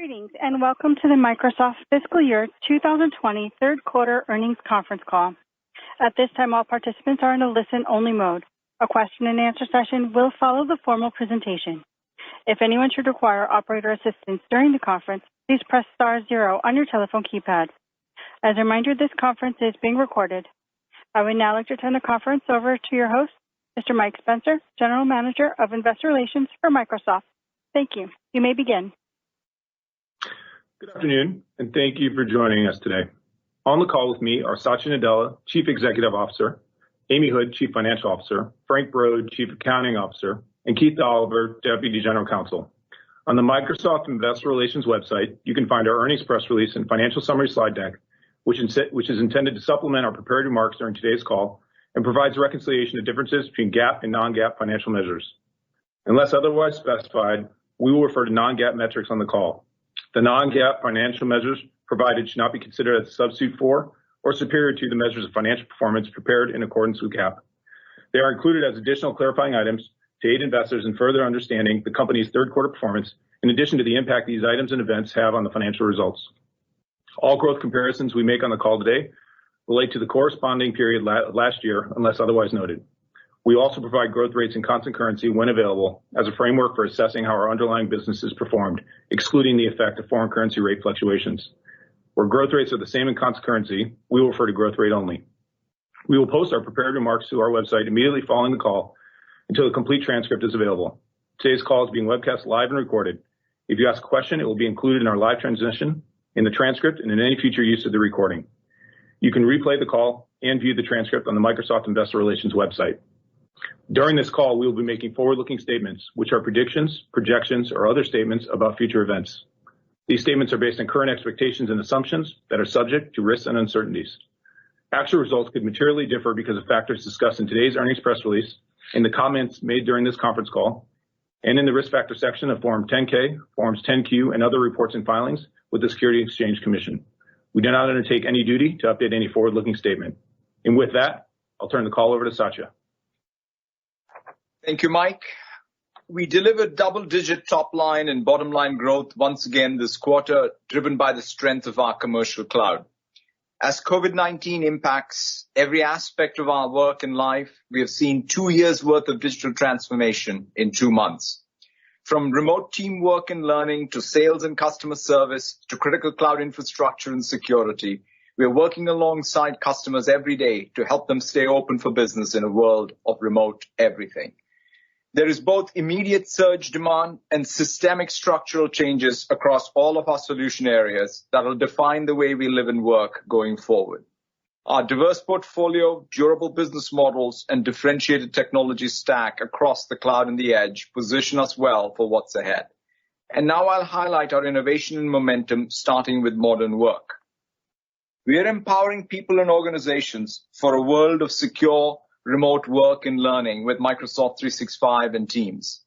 Greetings and welcome to the Microsoft Fiscal Year 2020 Third Quarter Earnings Conference Call. At this time, all participants are in a listen-only mode. A question-and-answer session will follow the formal presentation. If anyone should require operator assistance during the conference, please press star 0 on your telephone keypad. As a reminder, this conference is being recorded. I would now like to turn the conference over to your host, Mr. Mike Spencer, General Manager of Investor Relations for Microsoft. Thank you. You may begin. Good afternoon, and thank you for joining us today. On the call with me are Satya Nadella, Chief Executive Officer, Amy Hood, Chief Financial Officer, Frank Brode, Chief Accounting Officer, and Keith Oliver, Deputy General Counsel. On the Microsoft Investor Relations website, you can find our earnings press release and financial summary slide deck, which is intended to supplement our prepared remarks during today's call and provides reconciliation of differences between GAAP and non-GAAP financial measures. Unless otherwise specified, we will refer to non-GAAP metrics on the call. The non-GAAP financial measures provided should not be considered as a substitute for or superior to the measures of financial performance prepared in accordance with GAAP. They are included as additional clarifying items to aid investors in further understanding the company's third quarter performance, in addition to the impact these items and events have on the financial results. All growth comparisons we make on the call today relate to the corresponding period last year, unless otherwise noted. We also provide growth rates in constant currency when available as a framework for assessing how our underlying businesses performed, excluding the effect of foreign currency rate fluctuations. Where growth rates are the same in constant currency, we will refer to growth rate only. We will post our prepared remarks to our website immediately following the call until the complete transcript is available. Today's call is being webcast live and recorded. If you ask a question, it will be included in our live transmission, in the transcript, and in any future use of the recording. You can replay the call and view the transcript on the Microsoft Investor Relations website. During this call, we will be making forward-looking statements, which are predictions, projections, or other statements about future events. These statements are based on current expectations and assumptions that are subject to risks and uncertainties. Actual results could materially differ because of factors discussed in today's earnings press release, in the comments made during this conference call, and in the risk factor section of Form 10-K, Forms 10-Q, and other reports and filings with the Securities and Exchange Commission. We do not undertake any duty to update any forward-looking statement. And with that, I'll turn the call over to Satya. Thank you, Mike. We delivered double-digit top-line and bottom-line growth once again this quarter, driven by the strength of our commercial cloud. As COVID-19 impacts every aspect of our work and life, we have seen 2 years' worth of digital transformation in 2 months. From remote teamwork and learning to sales and customer service to critical cloud infrastructure and security, we are working alongside customers every day to help them stay open for business in a world of remote everything. There is both immediate surge demand and systemic structural changes across all of our solution areas that will define the way we live and work going forward. Our diverse portfolio, durable business models, and differentiated technology stack across the cloud and the edge position us well for what's ahead. And now I'll highlight our innovation and momentum, starting with modern work. We are empowering people and organizations for a world of secure, remote work and learning with Microsoft 365 and Teams.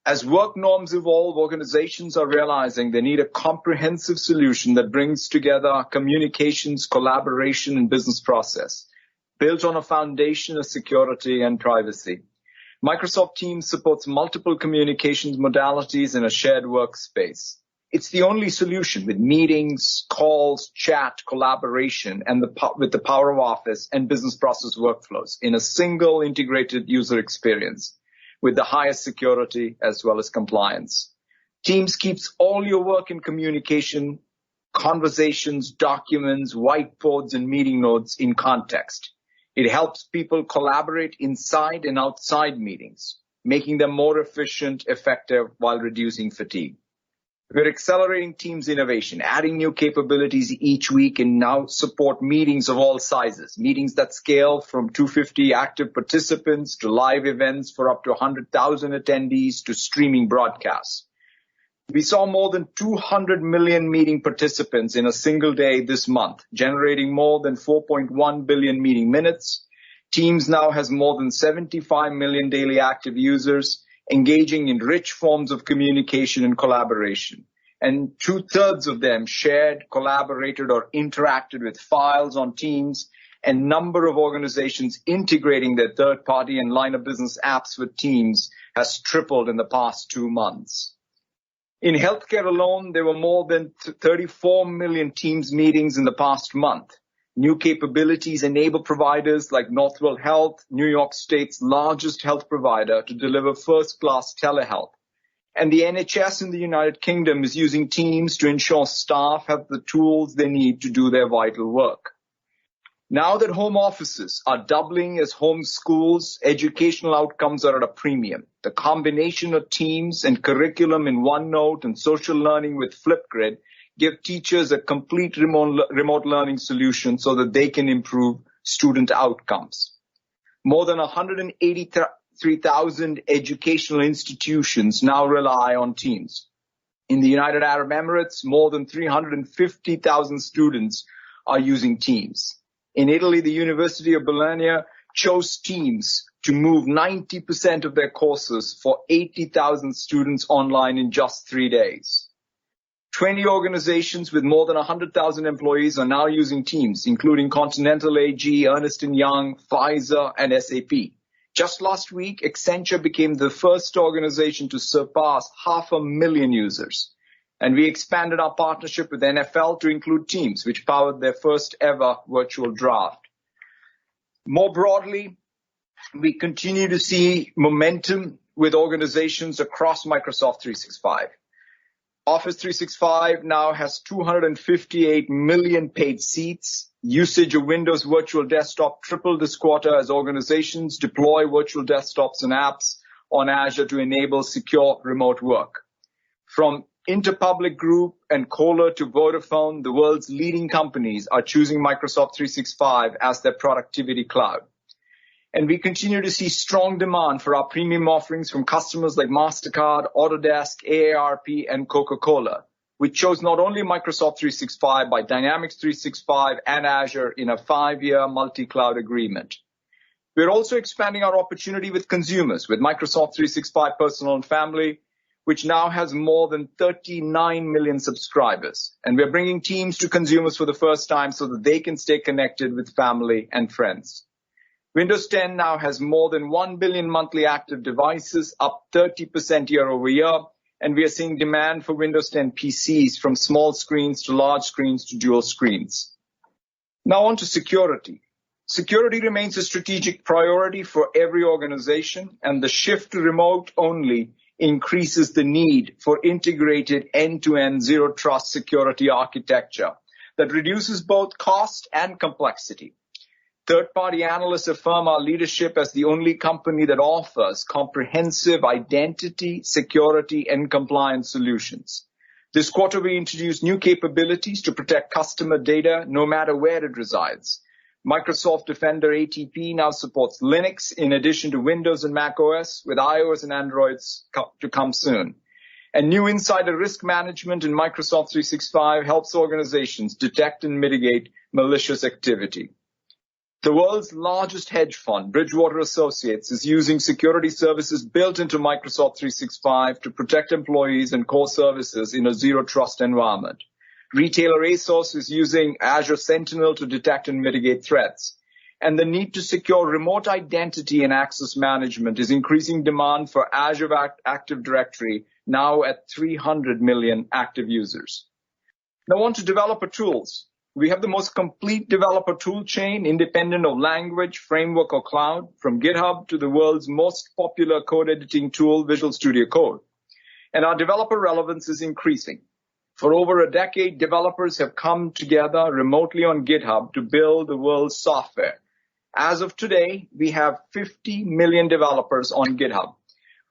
As work norms evolve, organizations are realizing they need a comprehensive solution that brings together communications, collaboration, and business process, built on a foundation of security and privacy. Microsoft Teams supports multiple communications modalities in a shared workspace. It's the only solution with meetings, calls, chat, collaboration, and with the power of Office and business process workflows in a single integrated user experience with the highest security as well as compliance. Teams keeps all your work and communication, conversations, documents, whiteboards, and meeting notes in context. It helps people collaborate inside and outside meetings, making them more efficient, effective, while reducing fatigue. We're accelerating Teams innovation, adding new capabilities each week, and now support meetings of all sizes, meetings that scale from 250 active participants to live events for up to 100,000 attendees to streaming broadcasts. We saw more than 200 million meeting participants in a single day this month, generating more than 4.1 billion meeting minutes. Teams now has more than 75 million daily active users, engaging in rich forms of communication and collaboration. And 2/3 of them shared, collaborated, or interacted with files on Teams, and number of organizations integrating their third-party and line of business apps with Teams has tripled in the past 2 months. In healthcare alone, there were more than 34 million Teams meetings in the past month. New capabilities enable providers like Northwell Health, New York State's largest health provider, to deliver first-class telehealth. And the NHS in the United Kingdom is using Teams to ensure staff have the tools they need to do their vital work. Now that home offices are doubling as home schools, educational outcomes are at a premium. The combination of Teams and curriculum in OneNote and social learning with Flipgrid give teachers a complete remote learning solution so that they can improve student outcomes. More than 183,000 educational institutions now rely on Teams. In the United Arab Emirates, more than 350,000 students are using Teams. In Italy, the University of Bologna chose Teams to move 90% of their courses for 80,000 students online in just 3 days. 20 organizations with more than 100,000 employees are now using Teams, including Continental AG, Ernst & Young, Pfizer, and SAP. Just last week, Accenture became the first organization to surpass 500,000 users. And we expanded our partnership with NFL to include Teams, which powered their first ever virtual draft. More broadly, we continue to see momentum with organizations across Microsoft 365. Office 365 now has 258 million paid seats. Usage of Windows Virtual Desktop tripled this quarter as organizations deploy virtual desktops and apps on Azure to enable secure remote work. From Interpublic Group and Kohler to Vodafone, the world's leading companies are choosing Microsoft 365 as their productivity cloud. And we continue to see strong demand for our premium offerings from customers like MasterCard, Autodesk, AARP, and Coca-Cola, which chose not only Microsoft 365 but Dynamics 365 and Azure in a 5-year multi-cloud agreement. We're also expanding our opportunity with consumers with Microsoft 365 Personal and Family, which now has more than 39 million subscribers. And we're bringing Teams to consumers for the first time so that they can stay connected with family and friends. Windows 10 now has more than 1 billion monthly active devices, up 30% year over year. And we are seeing demand for Windows 10 PCs from small screens to large screens to dual screens. Now on to security. Security remains a strategic priority for every organization, and the shift to remote only increases the need for integrated end-to-end zero-trust security architecture that reduces both cost and complexity. Third-party analysts affirm our leadership as the only company that offers comprehensive identity, security, and compliance solutions. This quarter, we introduced new capabilities to protect customer data no matter where it resides. Microsoft Defender ATP now supports Linux in addition to Windows and Mac OS, with iOS and Androids to come soon. And new insider risk management in Microsoft 365 helps organizations detect and mitigate malicious activity. The world's largest hedge fund, Bridgewater Associates, is using security services built into Microsoft 365 to protect employees and core services in a zero-trust environment. Retailer ASOS is using Azure Sentinel to detect and mitigate threats. And the need to secure remote identity and access management is increasing demand for Azure Active Directory, now at 300 million active users. Now on to developer tools. We have the most complete developer tool chain, independent of language, framework, or cloud, from GitHub to the world's most popular code editing tool, Visual Studio Code. And our developer relevance is increasing. For over a decade, developers have come together remotely on GitHub to build the world's software. As of today, we have 50 million developers on GitHub.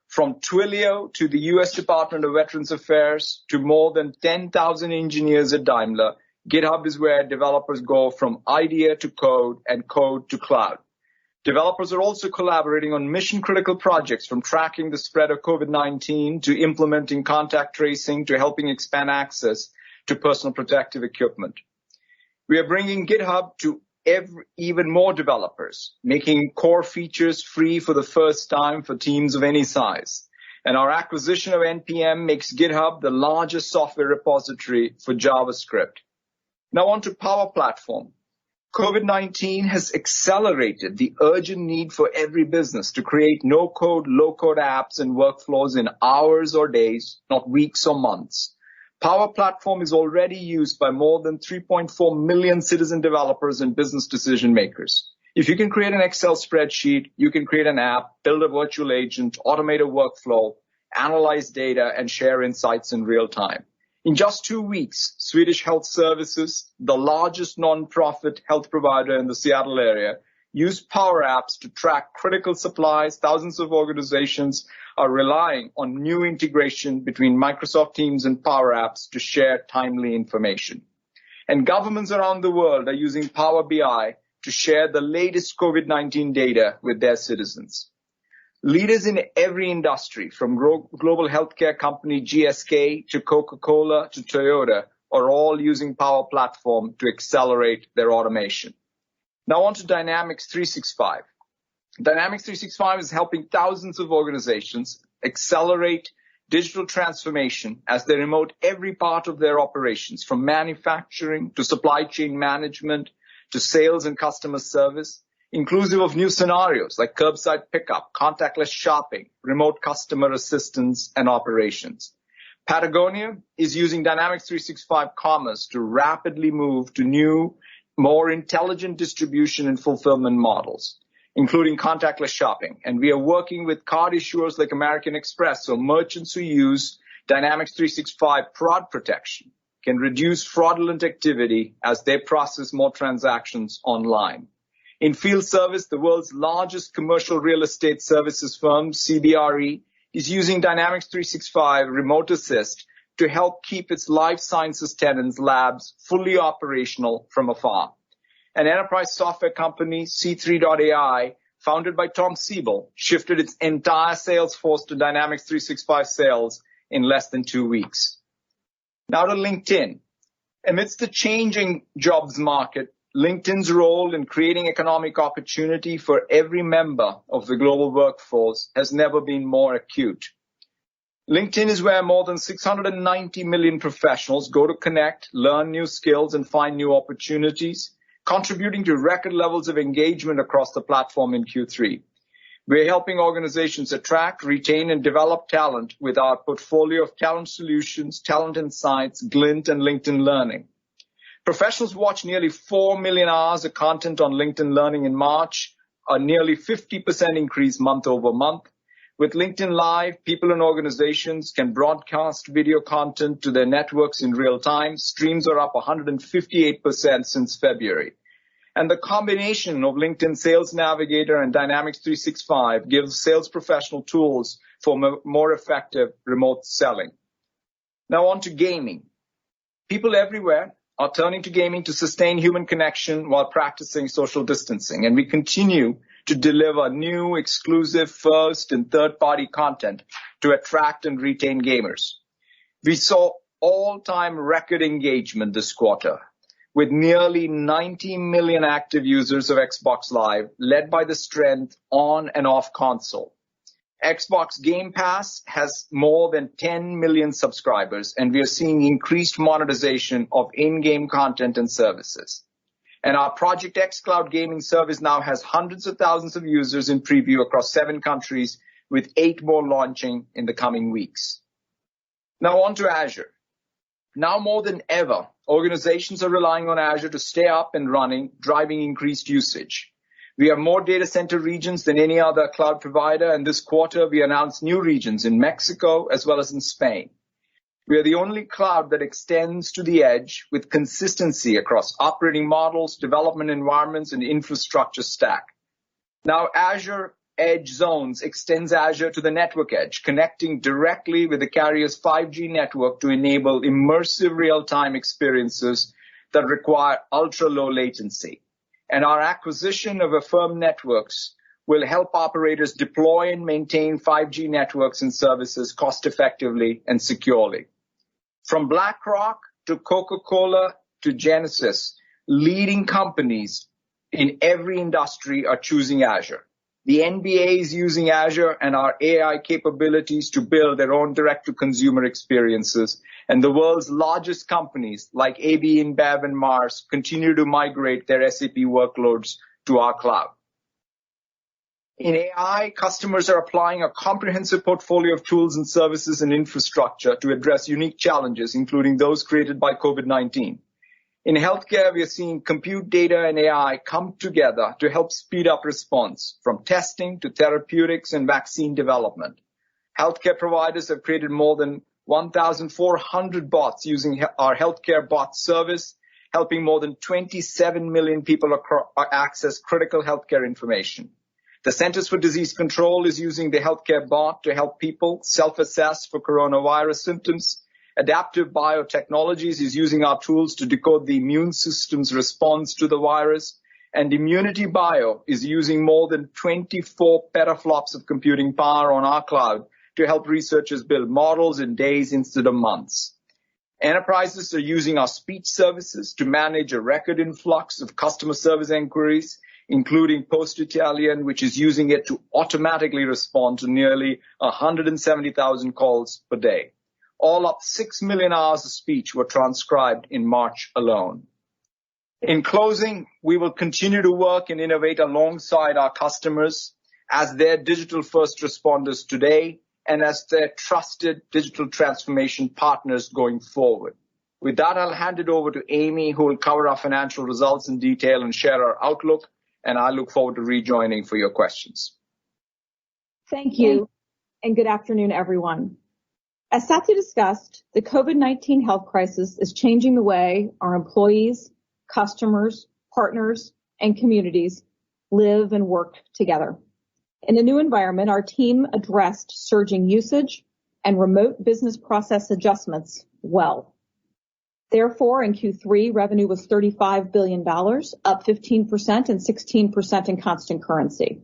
From Twilio to the U.S. Department of Veterans Affairs to more than 10,000 engineers at Daimler, GitHub is where developers go from idea to code and code to cloud. Developers are also collaborating on mission-critical projects, from tracking the spread of COVID-19 to implementing contact tracing to helping expand access to personal protective equipment. We are bringing GitHub to even more developers, making core features free for the first time for teams of any size. And our acquisition of NPM makes GitHub the largest software repository for JavaScript. Now on to Power Platform. COVID-19 has accelerated the urgent need for every business to create no-code, low-code apps and workflows in hours or days, not weeks or months. Power Platform is already used by more than 3.4 million citizen developers and business decision makers. If you can create an Excel spreadsheet, you can create an app, build a virtual agent, automate a workflow, analyze data, and share insights in real time. In just 2 weeks, Swedish Health Services, the largest non-profit health provider in the Seattle area, used Power Apps to track critical supplies. Thousands of organizations are relying on new integration between Microsoft Teams and Power Apps to share timely information. And governments around the world are using Power BI to share the latest COVID-19 data with their citizens. Leaders in every industry, from global healthcare company GSK to Coca-Cola to Toyota, are all using Power Platform to accelerate their automation. Now on to Dynamics 365. Dynamics 365 is helping thousands of organizations accelerate digital transformation as they remote every part of their operations, from manufacturing to supply chain management to sales and customer service, inclusive of new scenarios like curbside pickup, contactless shopping, remote customer assistance, and operations. Patagonia is using Dynamics 365 Commerce to rapidly move to new, more intelligent distribution and fulfillment models, including contactless shopping. And we are working with card issuers like American Express, so merchants who use Dynamics 365 fraud protection can reduce fraudulent activity as they process more transactions online. In field service, the world's largest commercial real estate services firm, CBRE, is using Dynamics 365 Remote Assist to help keep its life sciences tenants' labs fully operational from afar. An enterprise software company, C3.ai, founded by Tom Siebel, shifted its entire sales force to Dynamics 365 Sales in less than 2 weeks. Now to LinkedIn. Amidst the changing jobs market, LinkedIn's role in creating economic opportunity for every member of the global workforce has never been more acute. LinkedIn is where more than 690 million professionals go to connect, learn new skills, and find new opportunities, contributing to record levels of engagement across the platform in Q3. We're helping organizations attract, retain, and develop talent with our portfolio of talent solutions, talent insights, Glint, and LinkedIn Learning. Professionals watched nearly 4 million hours of content on LinkedIn Learning in March, a nearly 50% increase month over month. With LinkedIn Live, people and organizations can broadcast video content to their networks in real time. Streams are up 158% since February. And the combination of LinkedIn Sales Navigator and Dynamics 365 gives sales professional tools for more effective remote selling. Now on to gaming. People everywhere are turning to gaming to sustain human connection while practicing social distancing. And we continue to deliver new, exclusive, first and third-party content to attract and retain gamers. We saw all-time record engagement this quarter, with nearly 90 million active users of Xbox Live, led by the strength on and off console. Xbox Game Pass has more than 10 million subscribers, and we are seeing increased monetization of in-game content and services. And our Project X Cloud gaming service now has hundreds of thousands of users in preview across 7 countries, with 8 more launching in the coming weeks. Now on to Azure. Now more than ever, organizations are relying on Azure to stay up and running, driving increased usage. We have more data center regions than any other cloud provider, and this quarter we announced new regions in Mexico as well as in Spain. We are the only cloud that extends to the edge with consistency across operating models, development environments, and infrastructure stack. Now Azure Edge Zones extends Azure to the network edge, connecting directly with the carrier's 5G network to enable immersive real-time experiences that require ultra-low latency. And our acquisition of Affirm Networks will help operators deploy and maintain 5G networks and services cost-effectively and securely. From BlackRock to Coca-Cola to Genesis, leading companies in every industry are choosing Azure. The NBA is using Azure and our AI capabilities to build their own direct-to-consumer experiences. And the world's largest companies like AB InBev and Mars continue to migrate their SAP workloads to our cloud. In AI, customers are applying a comprehensive portfolio of tools and services and infrastructure to address unique challenges, including those created by COVID-19. In healthcare, we are seeing compute data and AI come together to help speed up response, from testing to therapeutics and vaccine development. Healthcare providers have created more than 1,400 bots using our healthcare bot service, helping more than 27 million people access critical healthcare information. The Centers for Disease Control is using the healthcare bot to help people self-assess for coronavirus symptoms. Adaptive Biotechnologies is using our tools to decode the immune system's response to the virus. And Immunity Bio is using more than 24 petaflops of computing power on our cloud to help researchers build models in days instead of months. Enterprises are using our speech services to manage a record influx of customer service inquiries, including Post Italian, which is using it to automatically respond to nearly 170,000 calls per day. All up 6 million hours of speech were transcribed in March alone. In closing, we will continue to work and innovate alongside our customers as their digital first responders today and as their trusted digital transformation partners going forward. With that, I'll hand it over to Amy, who will cover our financial results in detail and share our outlook, and I look forward to rejoining for your questions. Thank you, and good afternoon, everyone. As Satya discussed, the COVID-19 health crisis is changing the way our employees, customers, partners, and communities live and work together. In a new environment, our team addressed surging usage and remote business process adjustments well. Therefore, in Q3, revenue was $35 billion, up 15% and 16% in constant currency.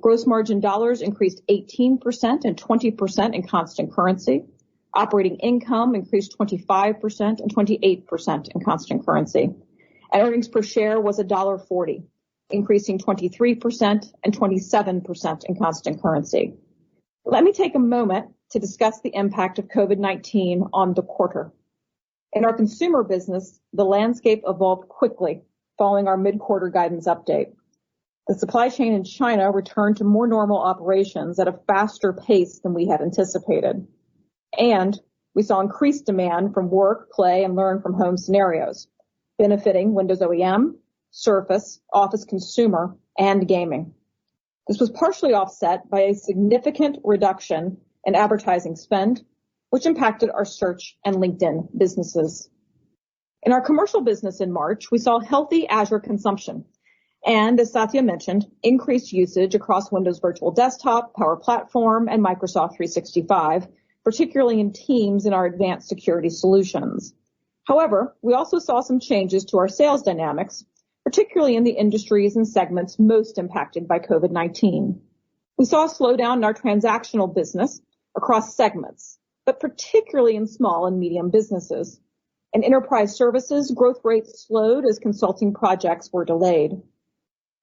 Gross margin dollars increased 18% and 20% in constant currency. Operating income increased 25% and 28% in constant currency. And earnings per share was $1.40, increasing 23% and 27% in constant currency. Let me take a moment to discuss the impact of COVID-19 on the quarter. In our consumer business, the landscape evolved quickly following our mid-quarter guidance update. The supply chain in China returned to more normal operations at a faster pace than we had anticipated. And we saw increased demand from work, play, and learn from home scenarios, benefiting Windows OEM, Surface, Office Consumer, and gaming. This was partially offset by a significant reduction in advertising spend, which impacted our search and LinkedIn businesses. In our commercial business in March, we saw healthy Azure consumption and, as Satya mentioned, increased usage across Windows Virtual Desktop, Power Platform, and Microsoft 365, particularly in Teams and our advanced security solutions. However, we also saw some changes to our sales dynamics, particularly in the industries and segments most impacted by COVID-19. We saw a slowdown in our transactional business across segments, but particularly in small and medium businesses. In enterprise services, growth rates slowed as consulting projects were delayed.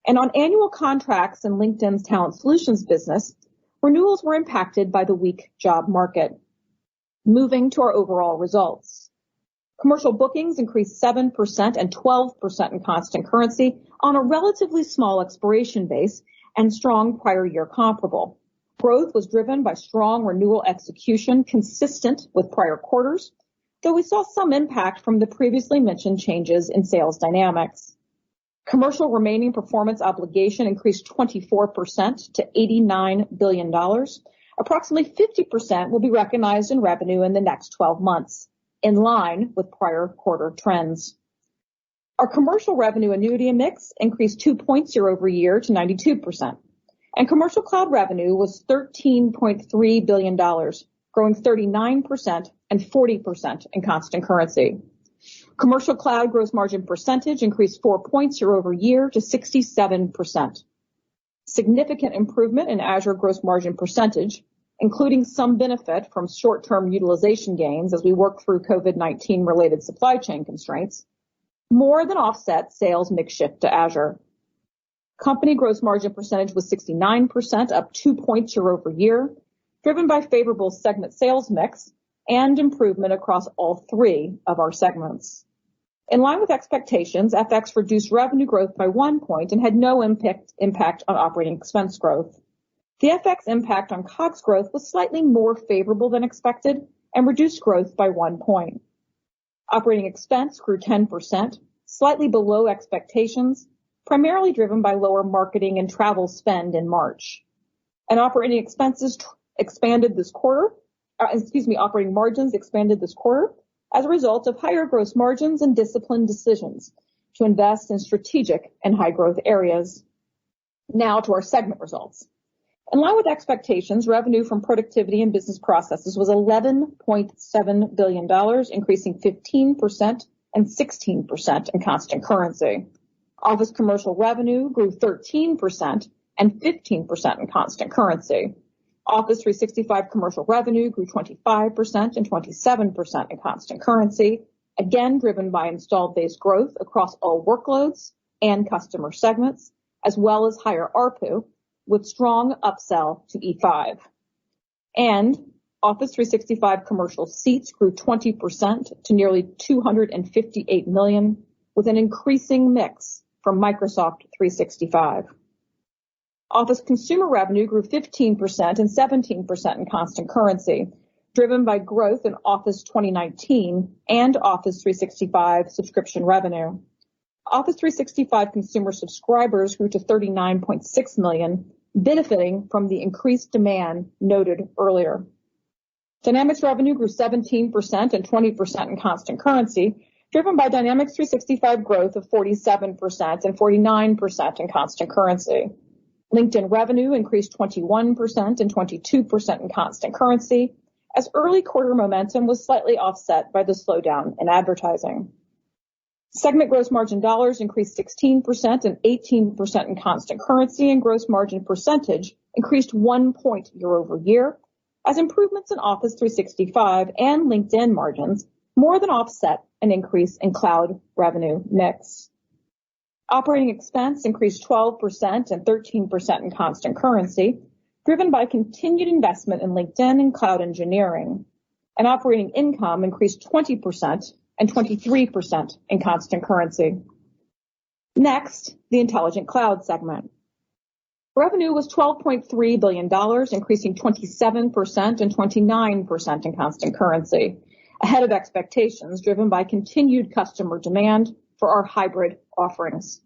And on annual contracts in LinkedIn's Talent Solutions business, renewals were impacted by the weak job market. Moving to our overall results. Commercial bookings increased 7% and 12% in constant currency on a relatively small expiration base and strong prior year comparable. Growth was driven by strong renewal execution consistent with prior quarters, though we saw some impact from the previously mentioned changes in sales dynamics. Commercial remaining performance obligation increased 24% to $89 billion. Approximately 50% will be recognized in revenue in the next 12 months, in line with prior quarter trends. Our commercial revenue annuity mix increased 2 points year over year to 92%. And commercial cloud revenue was $13.3 billion, growing 39% and 40% in constant currency. Commercial cloud gross margin percentage increased 4 points year over year to 67%. Significant improvement in Azure gross margin percentage, including some benefit from short-term utilization gains as we work through COVID-19 related supply chain constraints, more than offset sales mix shift to Azure. Company gross margin percentage was 69%, up 2 points year over year, driven by favorable segment sales mix and improvement across all three of our segments. In line with expectations, FX reduced revenue growth by 1 point and had no impact on operating expense growth. The FX impact on COGS growth was slightly more favorable than expected and reduced growth by 1 point. Operating expense grew 10%, slightly below expectations, primarily driven by lower marketing and travel spend in March. And operating expenses expanded this quarter, operating margins expanded this quarter as a result of higher gross margins and disciplined decisions to invest in strategic and high growth areas. Now to our segment results. In line with expectations, revenue from productivity and business processes was $11.7 billion, increasing 15% and 16% in constant currency. Office commercial revenue grew 13% and 15% in constant currency. Office 365 commercial revenue grew 25% and 27% in constant currency, again driven by installed base growth across all workloads and customer segments, as well as higher ARPU, with strong upsell to E5. And Office 365 commercial seats grew 20% to nearly 258 million, with an increasing mix from Microsoft 365. Office consumer revenue grew 15% and 17% in constant currency, driven by growth in Office 2019 and Office 365 subscription revenue. Office 365 consumer subscribers grew to 39.6 million, benefiting from the increased demand noted earlier. Dynamics revenue grew 17% and 20% in constant currency, driven by Dynamics 365 growth of 47% and 49% in constant currency. LinkedIn revenue increased 21% and 22% in constant currency, as early quarter momentum was slightly offset by the slowdown in advertising. Segment gross margin dollars increased 16% and 18% in constant currency, and gross margin percentage increased 1 point year over year, as improvements in Office 365 and LinkedIn margins more than offset an increase in cloud revenue mix. Operating expense increased 12% and 13% in constant currency, driven by continued investment in LinkedIn and cloud engineering. And operating income increased 20% and 23% in constant currency. Next, the Intelligent Cloud segment. Revenue was $12.3 billion, increasing 27% and 29% in constant currency, ahead of expectations, driven by continued customer demand for our hybrid offerings.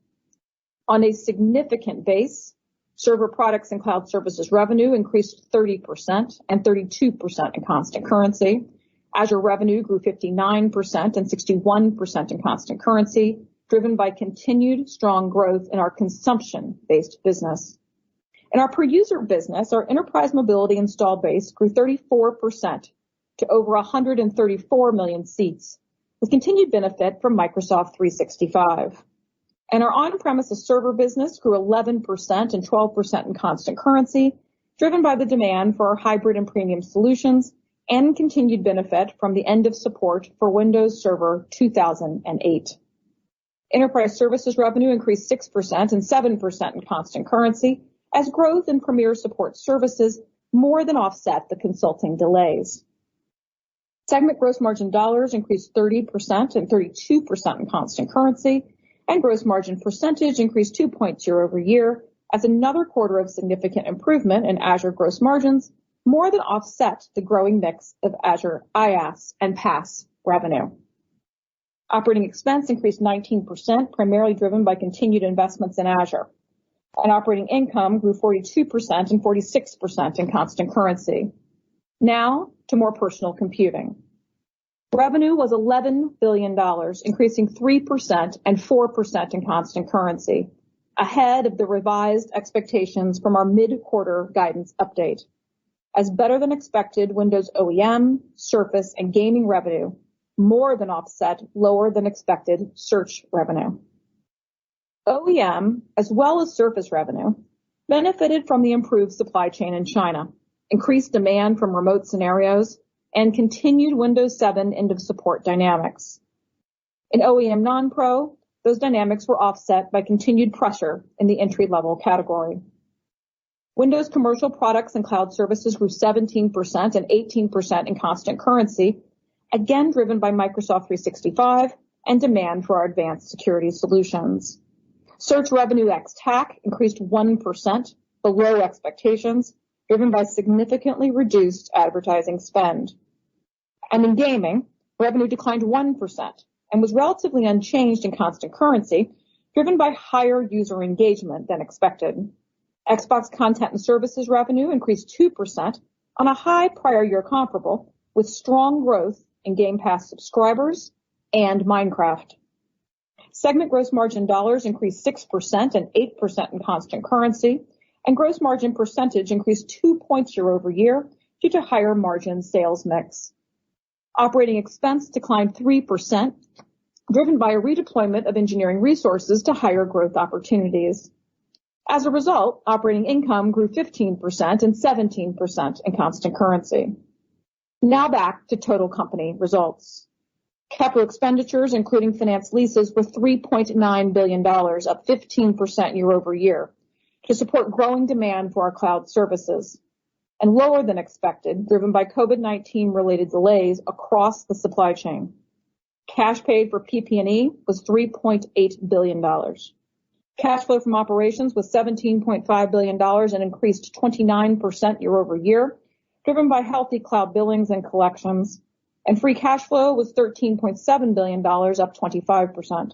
On a significant base, server products and cloud services revenue increased 30% and 32% in constant currency. Azure revenue grew 59% and 61% in constant currency, driven by continued strong growth in our consumption-based business. In our per-user business, our enterprise mobility install base grew 34% to over 134 million seats, with continued benefit from Microsoft 365. And our on-premises server business grew 11% and 12% in constant currency, driven by the demand for our hybrid and premium solutions and continued benefit from the end of support for Windows Server 2008. Enterprise services revenue increased 6% and 7% in constant currency, as growth in premier support services more than offset the consulting delays. Segment gross margin dollars increased 30% and 32% in constant currency, and gross margin percentage increased 2 points year over year, as another quarter of significant improvement in Azure gross margins more than offset the growing mix of Azure IaaS and PaaS revenue. Operating expense increased 19%, primarily driven by continued investments in Azure. And operating income grew 42% and 46% in constant currency. Now to more personal computing. Revenue was $11 billion, increasing 3% and 4% in constant currency, ahead of the revised expectations from our mid-quarter guidance update, as better than expected Windows OEM, Surface, and gaming revenue more than offset lower than expected search revenue. OEM, as well as Surface revenue, benefited from the improved supply chain in China, increased demand from remote scenarios, and continued Windows 7 end-of-support dynamics. In OEM non-Pro, those dynamics were offset by continued pressure in the entry-level category. Windows commercial products and cloud services grew 17% and 18% in constant currency, again driven by Microsoft 365 and demand for our advanced security solutions. Search revenue ex-TAC increased 1%, below expectations, driven by significantly reduced advertising spend. And in gaming, revenue declined 1% and was relatively unchanged in constant currency, driven by higher user engagement than expected. Xbox content and services revenue increased 2% on a high prior year comparable, with strong growth in Game Pass subscribers and Minecraft. Segment gross margin dollars increased 6% and 8% in constant currency, and gross margin percentage increased 2 points year over year due to higher margin sales mix. Operating expense declined 3%, driven by a redeployment of engineering resources to higher growth opportunities. As a result, operating income grew 15% and 17% in constant currency. Now back to total company results. Capital expenditures, including finance leases, were $3.9 billion, up 15% year over year, to support growing demand for our cloud services, and lower than expected, driven by COVID-19 related delays across the supply chain. Cash paid for PP&E was $3.8 billion. Cash flow from operations was $17.5 billion and increased 29% year over year, driven by healthy cloud billings and collections. And free cash flow was $13.7 billion, up 25%.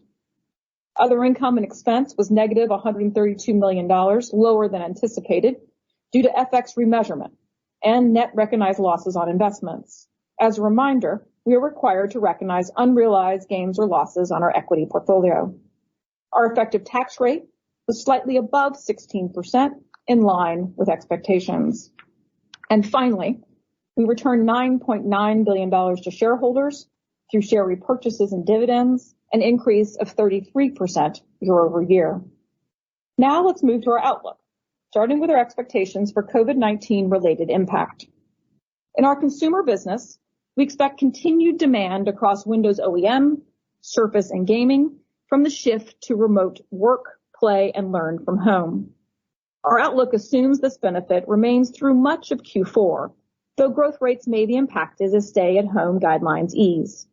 Other income and expense was negative $132 million, lower than anticipated, due to FX remeasurement and net recognized losses on investments. As a reminder, we are required to recognize unrealized gains or losses on our equity portfolio. Our effective tax rate was slightly above 16%, in line with expectations. And finally, we returned $9.9 billion to shareholders through share repurchases and dividends, an increase of 33% year over year. Now let's move to our outlook, starting with our expectations for COVID-19 related impact. In our consumer business, we expect continued demand across Windows OEM, Surface, and gaming from the shift to remote work, play, and learn from home. Our outlook assumes this benefit remains through much of Q4, though growth rates may be impacted as stay-at-home guidelines ease.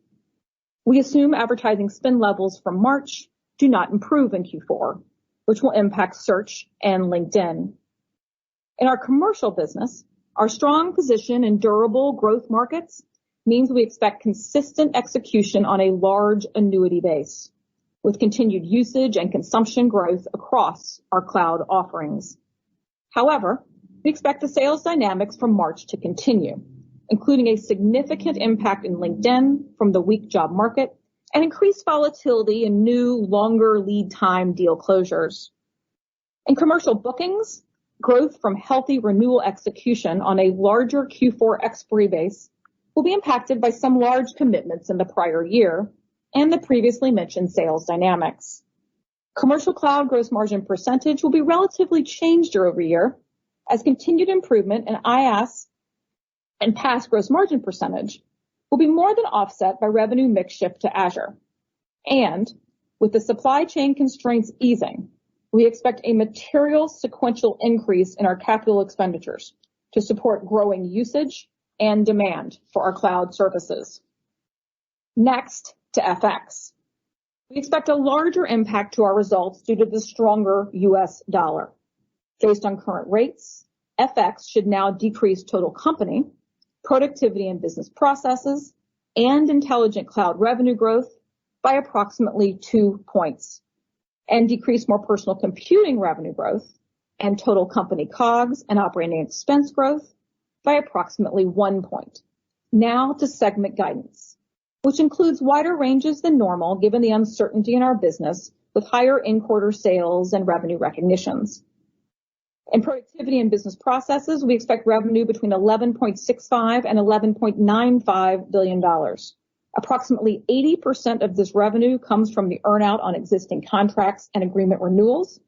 We assume advertising spend levels from March do not improve in Q4, which will impact Search and LinkedIn. In our commercial business, our strong position in durable growth markets means we expect consistent execution on a large annuity base, with continued usage and consumption growth across our cloud offerings. However, we expect the sales dynamics from March to continue, including a significant impact in LinkedIn from the weak job market and increased volatility in new, longer lead time deal closures. In commercial bookings, growth from healthy renewal execution on a larger Q4 expiry base will be impacted by some large commitments in the prior year and the previously mentioned sales dynamics. Commercial cloud gross margin percentage will be relatively changed year over year as continued improvement in IaaS and PaaS gross margin percentage will be more than offset by revenue mix shift to Azure. And with the supply chain constraints easing, we expect a material sequential increase in our capital expenditures to support growing usage and demand for our cloud services. Next, to FX. We expect a larger impact to our results due to the stronger U.S. dollar. Based on current rates, FX should now decrease total company, productivity and business processes, and intelligent cloud revenue growth by approximately 2 points, and decrease more personal computing revenue growth and total company COGS and operating expense growth by approximately 1 point. Now to segment guidance, which includes wider ranges than normal given the uncertainty in our business with higher in-quarter sales and revenue recognitions. In productivity and business processes, we expect revenue between $11.65 and $11.95 billion. Approximately 80% of this revenue comes from the earnout on existing contracts and agreement renewals.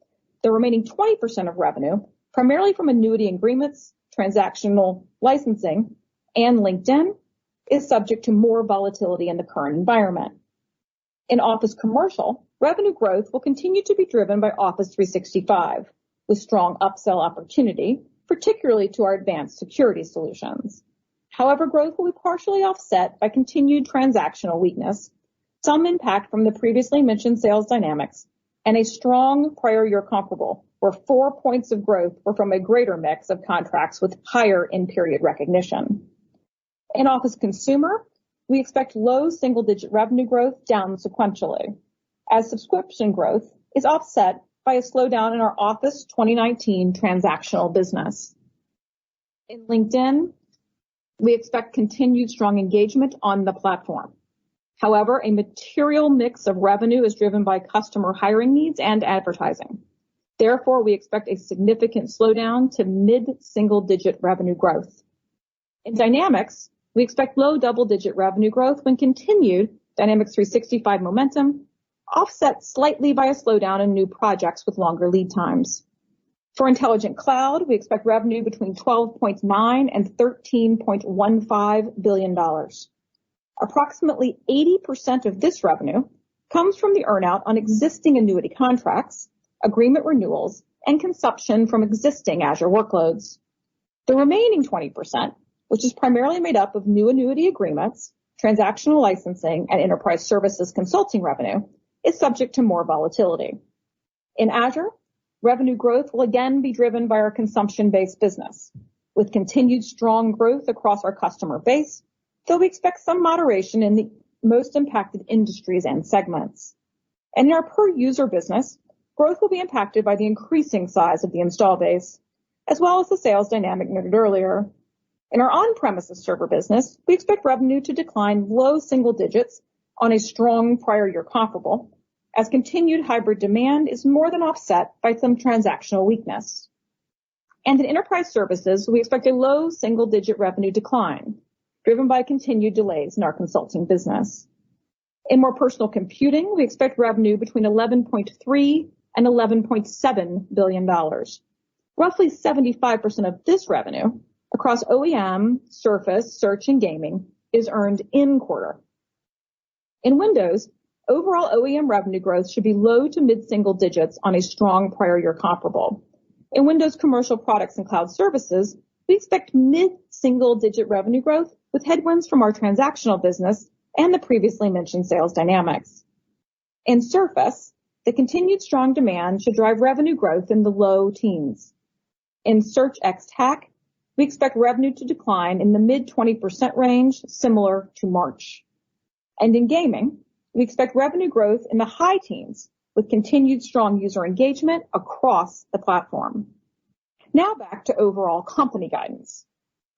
The remaining 20% of revenue, primarily from annuity agreements, transactional licensing, and LinkedIn, is subject to more volatility in the current environment. In Office Commercial, Revenue growth will continue to be driven by Office 365, with strong upsell opportunity, particularly to our advanced security solutions. However, growth will be partially offset by continued transactional weakness, some impact from the previously mentioned sales dynamics, and a strong prior year comparable, where 4 points of growth were from a greater mix of contracts with higher in-period recognition. In Office Consumer, we expect low single-digit revenue growth down sequentially, as subscription growth is offset by a slowdown in our Office 2019 transactional business. In LinkedIn, we expect continued strong engagement on the platform. However, a material mix of revenue is driven by customer hiring needs and advertising. Therefore, we expect a significant slowdown to mid-single-digit revenue growth. In Dynamics, we expect low double-digit revenue growth when continued Dynamics 365 momentum, offset slightly by a slowdown in new projects with longer lead times. For Intelligent Cloud, we expect revenue between $12.9 and $13.15 billion. Approximately 80% of this revenue comes from the earnout on existing annuity contracts, agreement renewals, and consumption from existing Azure workloads. The remaining 20%, which is primarily made up of new annuity agreements, transactional licensing, and enterprise services consulting revenue, is subject to more volatility. In Azure, revenue growth will again be driven by our consumption-based business, with continued strong growth across our customer base, though we expect some moderation in the most impacted industries and segments. And in our per-user business, growth will be impacted by the increasing size of the install base, as well as the sales dynamic noted earlier. In our on-premises server business, we expect revenue to decline low single digits on a strong prior year comparable, as continued hybrid demand is more than offset by some transactional weakness. And in enterprise services, we expect a low single-digit revenue decline, driven by continued delays in our consulting business. In more personal computing, we expect revenue between $11.3 and $11.7 billion. Roughly 75% of this revenue across OEM, Surface, Search, and Gaming is earned in quarter. In Windows, overall OEM revenue growth should be low to mid-single digits on a strong prior year comparable. In Windows commercial products and cloud services, we expect mid-single-digit revenue growth with headwinds from our transactional business and the previously mentioned sales dynamics. In Surface, the continued strong demand should drive revenue growth in the low teens. In Search ex TAC, we expect revenue to decline in the mid-20% range, similar to March. And in Gaming, we expect revenue growth in the high teens with continued strong user engagement across the platform. Now back to overall company guidance.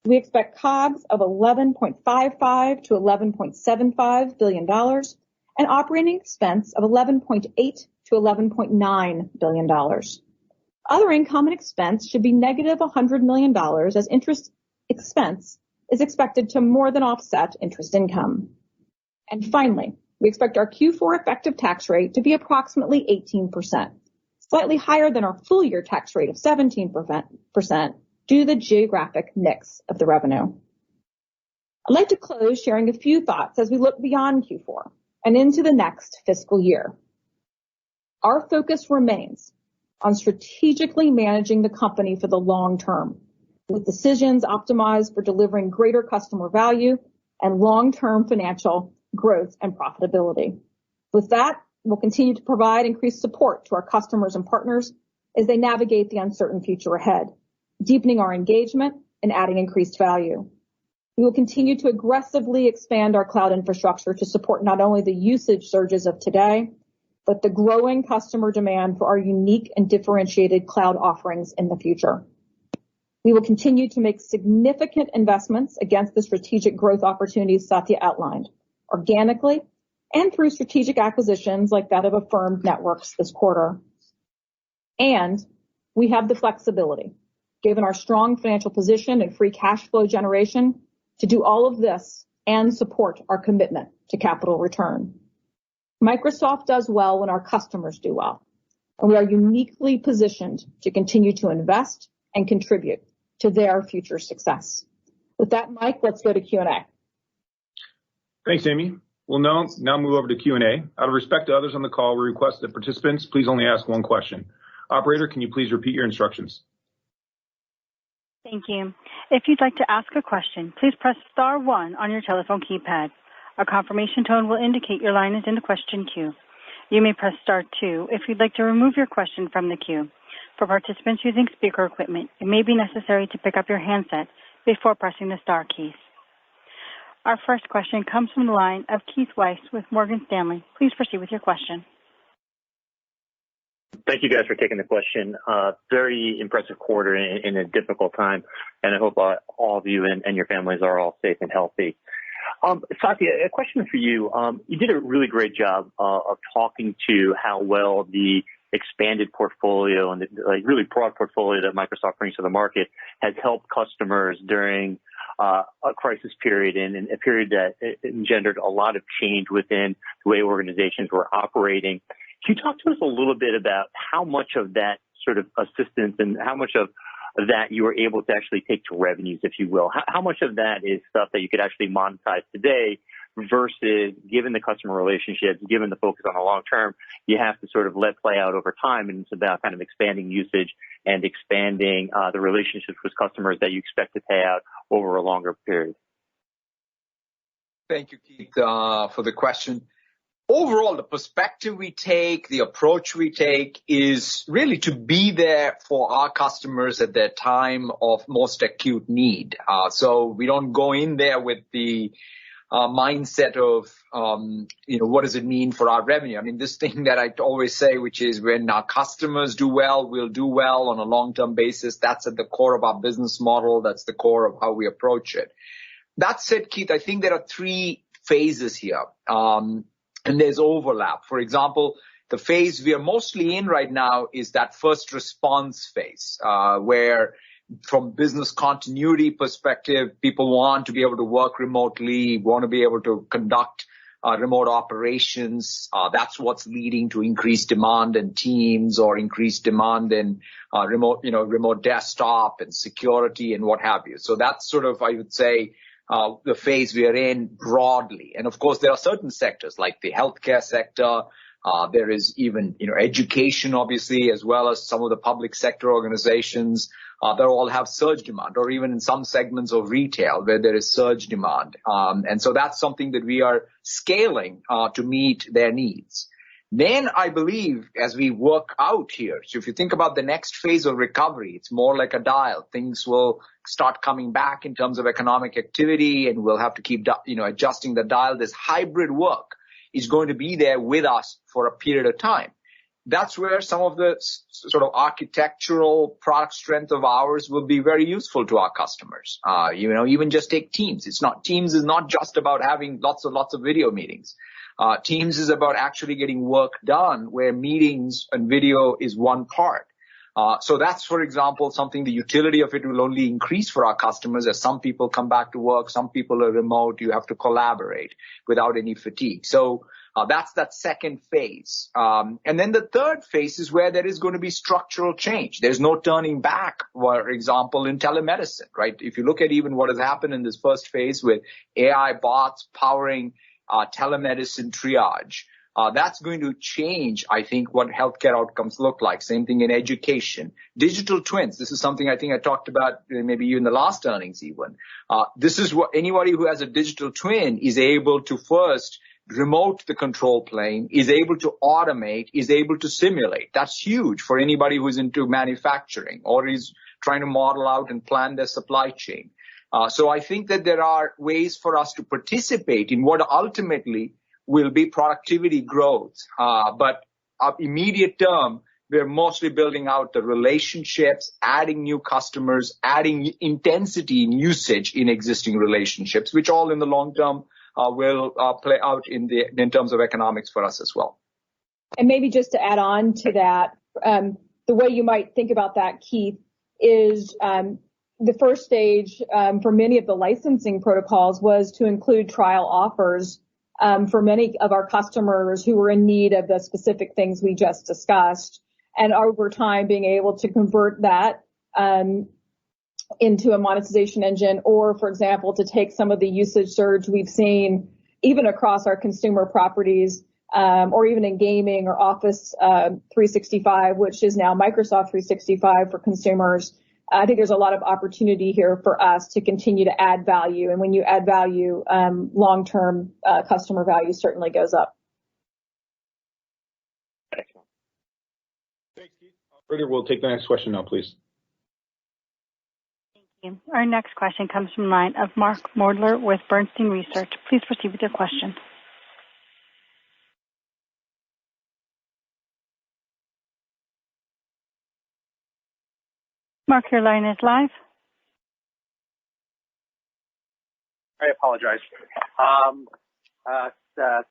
We expect COGS of $11.55 to $11.75 billion and operating expense of $11.8 to $11.9 billion. Other income and expense should be negative $100 million as interest expense is expected to more than offset interest income. And finally, we expect our Q4 effective tax rate to be approximately 18%, slightly higher than our full year tax rate of 17% due to the geographic mix of the revenue. I'd like to close sharing a few thoughts as we look beyond Q4 and into the next fiscal year. Our focus remains on strategically managing the company for the long term, with decisions optimized for delivering greater customer value and long-term financial growth and profitability. With that, we'll continue to provide increased support to our customers and partners as they navigate the uncertain future ahead, deepening our engagement and adding increased value. We will continue to aggressively expand our cloud infrastructure to support not only the usage surges of today, but the growing customer demand for our unique and differentiated cloud offerings in the future. We will continue to make significant investments against the strategic growth opportunities Satya outlined, organically and through strategic acquisitions like that of Affirmed Networks this quarter. And we have the flexibility, given our strong financial position and free cash flow generation, to do all of this and support our commitment to capital return. Microsoft does well when our customers do well, and we are uniquely positioned to continue to invest and contribute to their future success. With that, Mike, let's go to Q&A. Thanks, Amy. We'll now move over to Q&A. Out of respect to others on the call, we request that participants please only ask one question. Operator, can you please repeat your instructions? Thank you. If you'd like to ask a question, please press star 1 on your telephone keypad. A confirmation tone will indicate your line is in the question queue. You may press star 2 if you'd like to remove your question from the queue. For participants using speaker equipment, it may be necessary to pick up your handset before pressing the star keys. Our first question comes from the line of Keith Weiss with Morgan Stanley. Please proceed with your question. Thank you guys for taking the question. Very impressive quarter in a difficult time, and I hope all of you and your families are all safe and healthy. Satya, a question for you. You did a really great job of talking to how well the expanded portfolio and the really broad portfolio that Microsoft brings to the market has helped customers during a crisis period and a period that engendered a lot of change within the way organizations were operating. Can you talk to us a little bit about how much of that sort of assistance and how much of that you were able to actually take to revenues, if you will? How much of that is stuff that you could actually monetize today versus, given the customer relationships, given the focus on the long term, you have to sort of let play out over time, and it's about kind of expanding usage and expanding the relationships with customers that you expect to pay out over a longer period? Thank you, Keith, for the question. Overall, the perspective we take, the approach we take is really to be there for our customers at their time of most acute need. So we don't go in there with the mindset of, what does it mean for our revenue? I mean, this thing that I always say, which is when our customers do well, we'll do well on a long-term basis. That's at the core of our business model. That's the core of how we approach it. That said, Keith, I think there are 3 phases here. And there's overlap. For example, the phase we are mostly in right now is that first response phase, where from business continuity perspective, people want to be able to work remotely, want to be able to conduct remote operations. That's what's leading to increased demand in Teams or increased demand in remote desktop and security and what have you. So that's sort of, I would say, the phase we are in broadly. And of course, there are certain sectors like the healthcare sector. There is even, education, obviously, as well as some of the public sector organizations that all have surge demand, or even in some segments of retail where there is surge demand. And so that's something that we are scaling to meet their needs. Then I believe as we work out here, so if you think about the next phase of recovery, it's more like a dial. Things will start coming back in terms of economic activity, and we'll have to keep, adjusting the dial. This hybrid work is going to be there with us for a period of time. That's where some of the sort of architectural product strength of ours will be very useful to our customers. Even just take Teams. Teams is not just about having lots of video meetings. Teams is about actually getting work done where meetings and video is one part. So that's, for example, something the utility of it will only increase for our customers as some people come back to work, some people are remote, you have to collaborate without any fatigue. So that's that second phase. And then the third phase is where there is going to be structural change. There's no turning back, for example, in telemedicine, right? If you look at even what has happened in this first phase with AI bots powering telemedicine triage, that's going to change, I think, what healthcare outcomes look like. Same thing in education. Digital twins. This is something I think I talked about maybe in the last earnings even. This is what anybody who has a digital twin is able to first remote the control plane, is able to automate, is able to simulate. That's huge for anybody who's into manufacturing or is trying to model out and plan their supply chain. So I think that there are ways for us to participate in what ultimately will be productivity growth. But immediate term, we're mostly building out the relationships, adding new customers, adding intensity in usage in existing relationships, which all in the long term will play out in terms of economics for us as well. And maybe just to add on to that, the way you might think about that, Keith, is the first stage for many of the licensing protocols was to include trial offers for many of our customers who were in need of the specific things we just discussed. And over time, being able to convert that into a monetization engine, or, for example, to take some of the usage surge we've seen even across our consumer properties, or even in gaming or Office 365, which is now Microsoft 365 for consumers. I think there's a lot of opportunity here for us to continue to add value. And when you add value, long-term customer value certainly goes up. Excellent. Thanks, Keith. Operator, we'll take the next question now, please. Thank you. Our next question comes from the line of Mark Mordler with Bernstein Research. Please proceed with your question. Mark, your line is live. I apologize.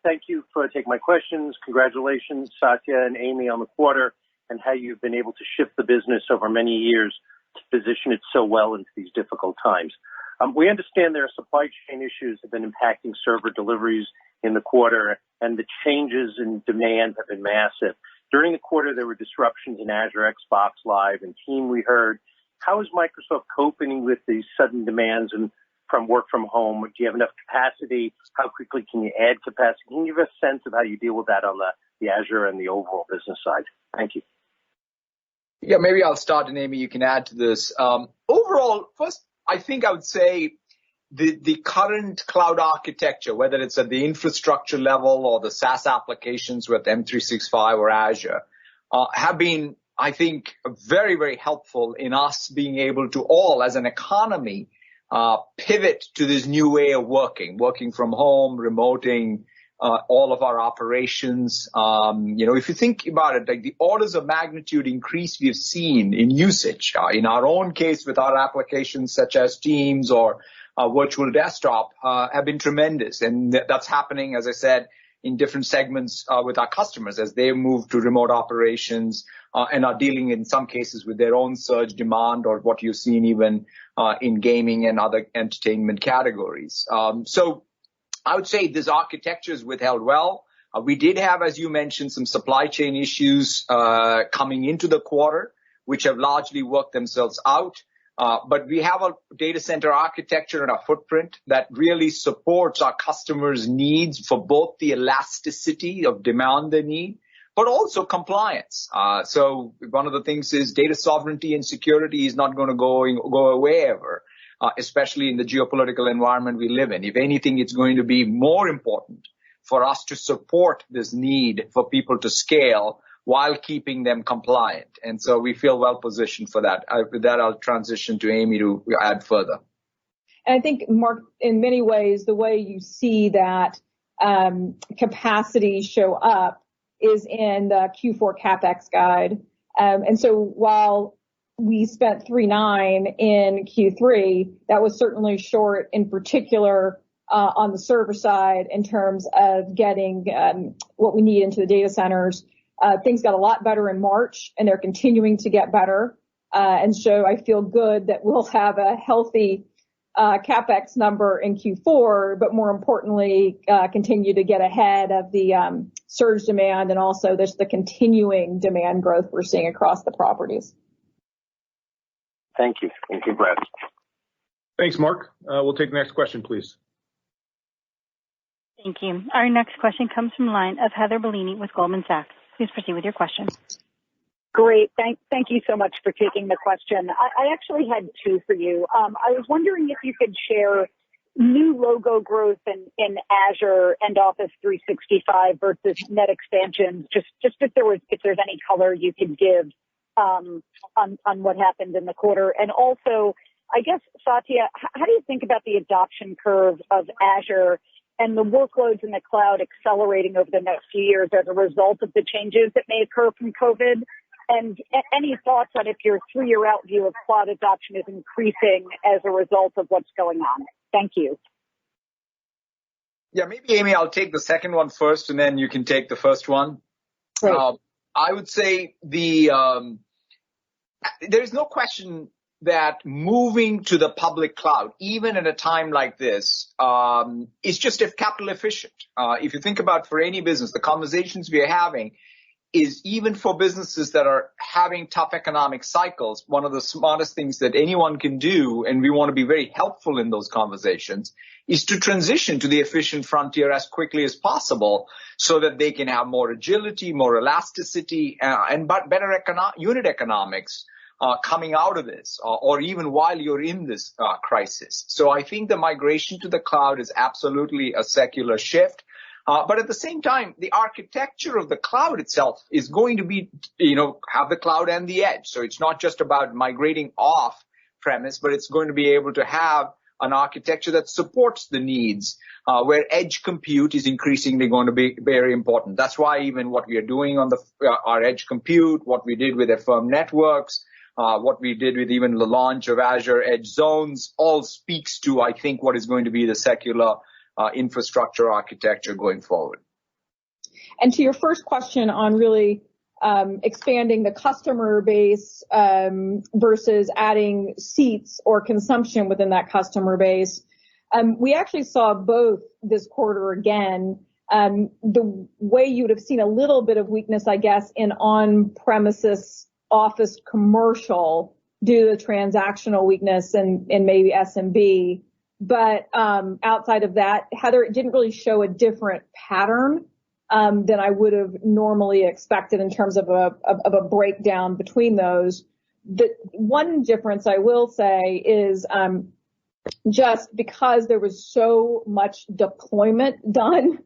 Thank you for taking my questions. Congratulations, Satya and Amy, on the quarter and how you've been able to shift the business over many years to position it so well into these difficult times. We understand there are supply chain issues that have been impacting server deliveries in the quarter, and the changes in demand have been massive. During the quarter, there were disruptions in Azure, Xbox Live, and Team, we heard. How is Microsoft coping with these sudden demands and from work from home? Do you have enough capacity? How quickly can you add capacity? Can you give a sense of how you deal with that on the Azure and the overall business side? Thank you. Yeah, maybe I'll start, and Amy, you can add to this. Overall, first, I think I would say the current cloud architecture, whether it's at the infrastructure level or the SaaS applications with M365 or Azure, have been, I think, very, very helpful in us being able to all, as an economy, pivot to this new way of working from home, remoting all of our operations. If you think about it, like the orders of magnitude increase we've seen in usage, in our own case with our applications such as Teams or virtual desktop, have been tremendous. And that's happening, as I said, in different segments with our customers as they move to remote operations and are dealing in some cases with their own surge demand, or what you've seen even in gaming and other entertainment categories. So I would say this architecture is withheld well. We did have, as you mentioned, some supply chain issues coming into the quarter, which have largely worked themselves out. But we have a data center architecture and a footprint that really supports our customers' needs for both the elasticity of demand they need, but also compliance. So one of the things is data sovereignty and security is not going to go away ever, especially in the geopolitical environment we live in. If anything, it's going to be more important for us to support this need for people to scale while keeping them compliant. And so we feel well positioned for that. With that, I'll transition to Amy to add further. And I think, Mark, in many ways, the way you see that capacity show up is in the Q4 CapEx guide. And so while we spent 3.9 in Q3, that was certainly short, in particular on the server side, in terms of getting what we need into the data centers. Things got a lot better in March, and they're continuing to get better. And so I feel good that we'll have a healthy CapEx number in Q4, but more importantly, continue to get ahead of the surge demand and also there's the continuing demand growth we're seeing across the properties. Thank you, and congrats. Thanks, Mark. We'll take the next question, please. Thank you. Our next question comes from the line of Heather Bellini with Goldman Sachs. Please proceed with your question. Great. Thank you so much for taking the question. I actually had two for you. I was wondering if you could share new logo growth in Azure and Office 365 versus net expansions. Just if there's any color you could give on what happened in the quarter. And also, I guess, Satya, how do you think about the adoption curve of Azure and the workloads in the cloud accelerating over the next few years as a result of the changes that may occur from COVID? And any thoughts on if your 3-year out view of cloud adoption is increasing as a result of what's going on? Thank you. Yeah, maybe, Amy, I'll take the second one first, and then you can take the first one. Great. I would say there's no question that moving to the public cloud, even in a time like this, is just capital efficient. If you think about for any business, the conversations we are having, is even for businesses that are having tough economic cycles, one of the smartest things that anyone can do, and we want to be very helpful in those conversations, is to transition to the efficient frontier as quickly as possible so that they can have more agility, more elasticity, and better unit economics coming out of this, or even while you're in this crisis. So I think the migration to the cloud is absolutely a secular shift. But at the same time, the architecture of the cloud itself is going to be, have the cloud and the edge. So it's not just about migrating off premise, but it's going to be able to have an architecture that supports the needs, where edge compute is increasingly going to be very important. That's why even what we are doing on our edge compute, what we did with Affirm Networks, what we did with even the launch of Azure Edge Zones, all speaks to, I think, what is going to be the secular infrastructure architecture going forward. And to your first question on really expanding the customer base versus adding seats or consumption within that customer base, we actually saw both this quarter again. The way you would have seen a little bit of weakness, I guess, in on-premises Office commercial due to the transactional weakness and maybe SMB. But outside of that, Heather, it didn't really show a different pattern than I would have normally expected in terms of a breakdown between those. The one difference I will say is just because there was so much deployment done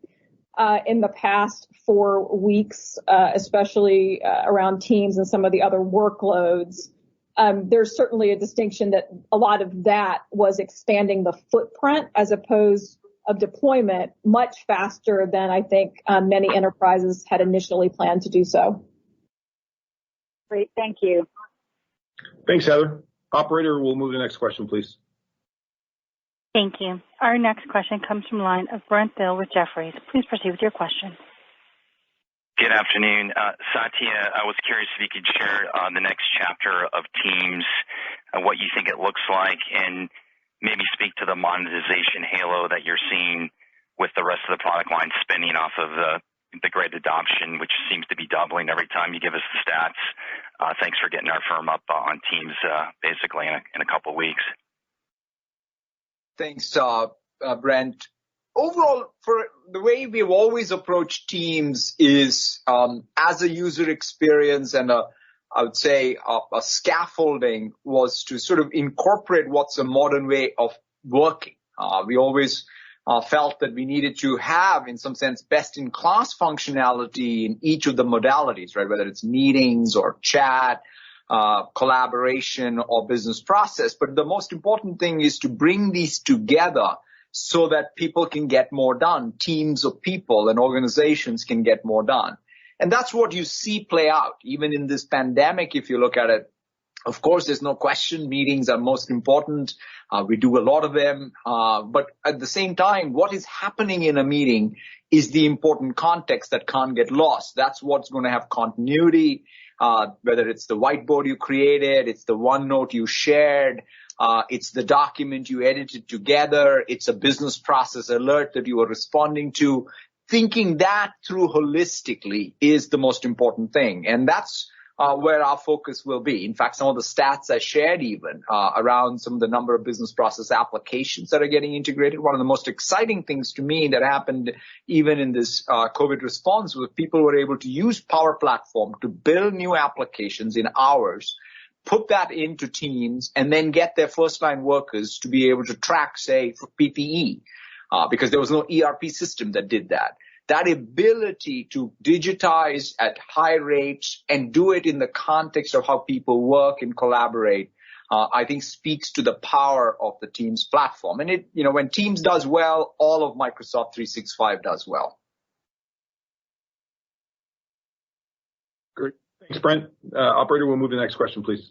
in the past 4 weeks, especially around Teams and some of the other workloads. There's certainly a distinction that a lot of that was expanding the footprint as opposed of deployment much faster than I think many enterprises had initially planned to do so. Great. Thank you. Thanks, Heather. Operator, we'll move to the next question, please. Thank you. Our next question comes from the line of Brent Thill with Jefferies. Please proceed with your question. Good afternoon. Satya, I was curious if you could share the next chapter of Teams, what you think it looks like, and maybe speak to the monetization halo that you're seeing with the rest of the product line spinning off of the great adoption, which seems to be doubling every time you give us the stats. Thanks for getting our firm up on Teams basically in a couple of weeks. Thanks, Brent. Overall, for the way we've always approached Teams is as a user experience and I would say a scaffolding was to sort of incorporate what's a modern way of working. We always felt that we needed to have, in some sense, best-in-class functionality in each of the modalities, right? Whether it's meetings or chat, collaboration or business process. But the most important thing is to bring these together so that people can get more done. Teams of people and organizations can get more done. And that's what you see play out. Even in this pandemic, if you look at it, of course, there's no question meetings are most important. We do a lot of them. But at the same time, what is happening in a meeting is the important context that can't get lost. That's what's going to have continuity, whether it's the whiteboard you created, it's the OneNote you shared, it's the document you edited together, it's a business process alert that you are responding to. Thinking that through holistically is the most important thing. And that's where our focus will be. In fact, some of the stats I shared even around some of the number of business process applications that are getting integrated. One of the most exciting things to me that happened even in this COVID response was people were able to use Power Platform to build new applications in hours, put that into Teams, and then get their first-line workers to be able to track, say, for PPE, because there was no ERP system that did that. That ability to digitize at high rates and do it in the context of how people work and collaborate, I think speaks to the power of the Teams platform. And it, when Teams does well, all of Microsoft 365 does well. Great. Thanks, Brent. Operator, we'll move to the next question, please.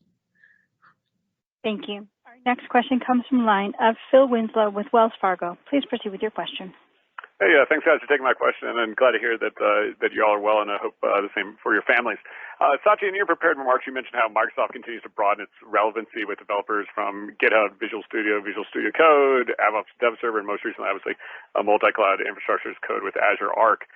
Thank you. Our next question comes from the line of Phil Winslow with Wells Fargo. Please proceed with your question. Hey, thanks guys for taking my question, and I'm glad to hear that you all are well, and I hope the same for your families. Satya, in your prepared remarks, you mentioned how Microsoft continues to broaden its relevancy with developers from GitHub, Visual Studio Code, AppOps Dev Server, and most recently, obviously, multi-cloud infrastructure as code with Azure Arc.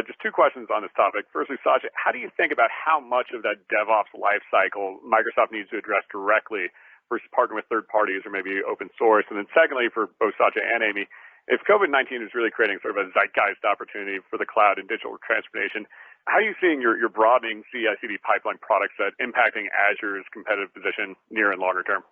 Just two questions on this topic. Firstly, Satya, how do you think about how much of that DevOps lifecycle Microsoft needs to address directly versus partner with third parties or maybe open source? And then secondly, for both Satya and Amy, if COVID-19 is really creating sort of a zeitgeist opportunity for the cloud and digital transformation, how are you seeing your broadening CI/CD pipeline product set impacting Azure's competitive position near and longer term?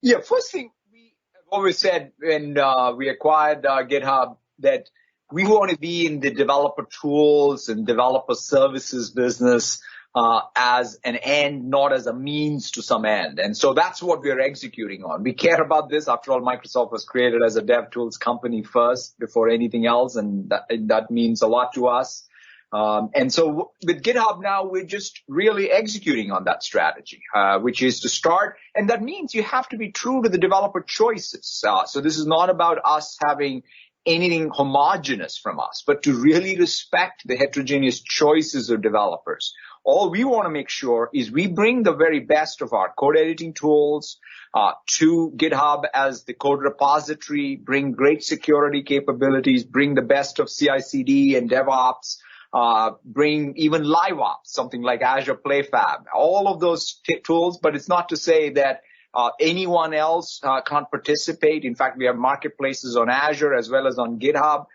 Yeah, first thing, we have always said when we acquired GitHub that we want to be in the developer tools and developer services business as an end, not as a means to some end. And so that's what we're executing on. We care about this. After all, Microsoft was created as a dev tools company first before anything else, and that means a lot to us. And so with GitHub now, we're just really executing on that strategy, which is to start. And that means you have to be true to the developer choices. So this is not about us having anything homogenous from us, but to really respect the heterogeneous choices of developers. All we want to make sure is we bring the very best of our code editing tools to GitHub as the code repository, bring great security capabilities, bring the best of CI/CD and DevOps, bring even LiveOps, something like Azure PlayFab, all of those tools. But it's not to say that anyone else can't participate. In fact, we have marketplaces on Azure as well as on GitHub.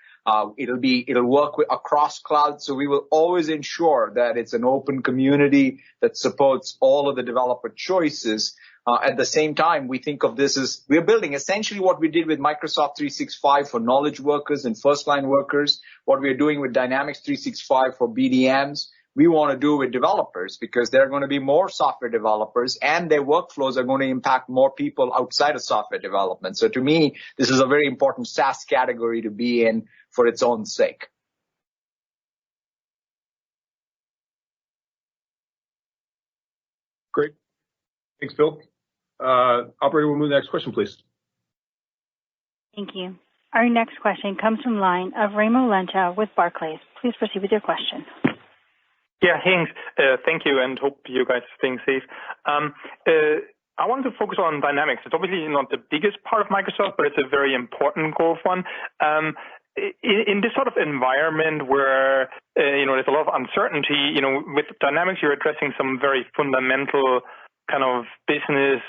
It'll work across clouds. So we will always ensure that it's an open community that supports all of the developer choices. At the same time, we think of this as we're building essentially what we did with Microsoft 365 for knowledge workers and first-line workers, what we're doing with Dynamics 365 for BDMs. We want to do with developers because there are going to be more software developers and their workflows are going to impact more people outside of software development. So to me, this is a very important SaaS category to be in for its own sake. Great. Thanks, Bill. Operator, we'll move to the next question, please. Thank you. Our next question comes from line of Raimo Lenschow with Barclays. Please proceed with your question. Yeah, thanks. Thank you, and hope you guys are staying safe. I wanted to focus on Dynamics. It's obviously not the biggest part of Microsoft, but it's a very important growth one. In this sort of environment where, there's a lot of uncertainty, with Dynamics, you're addressing some very fundamental kind of business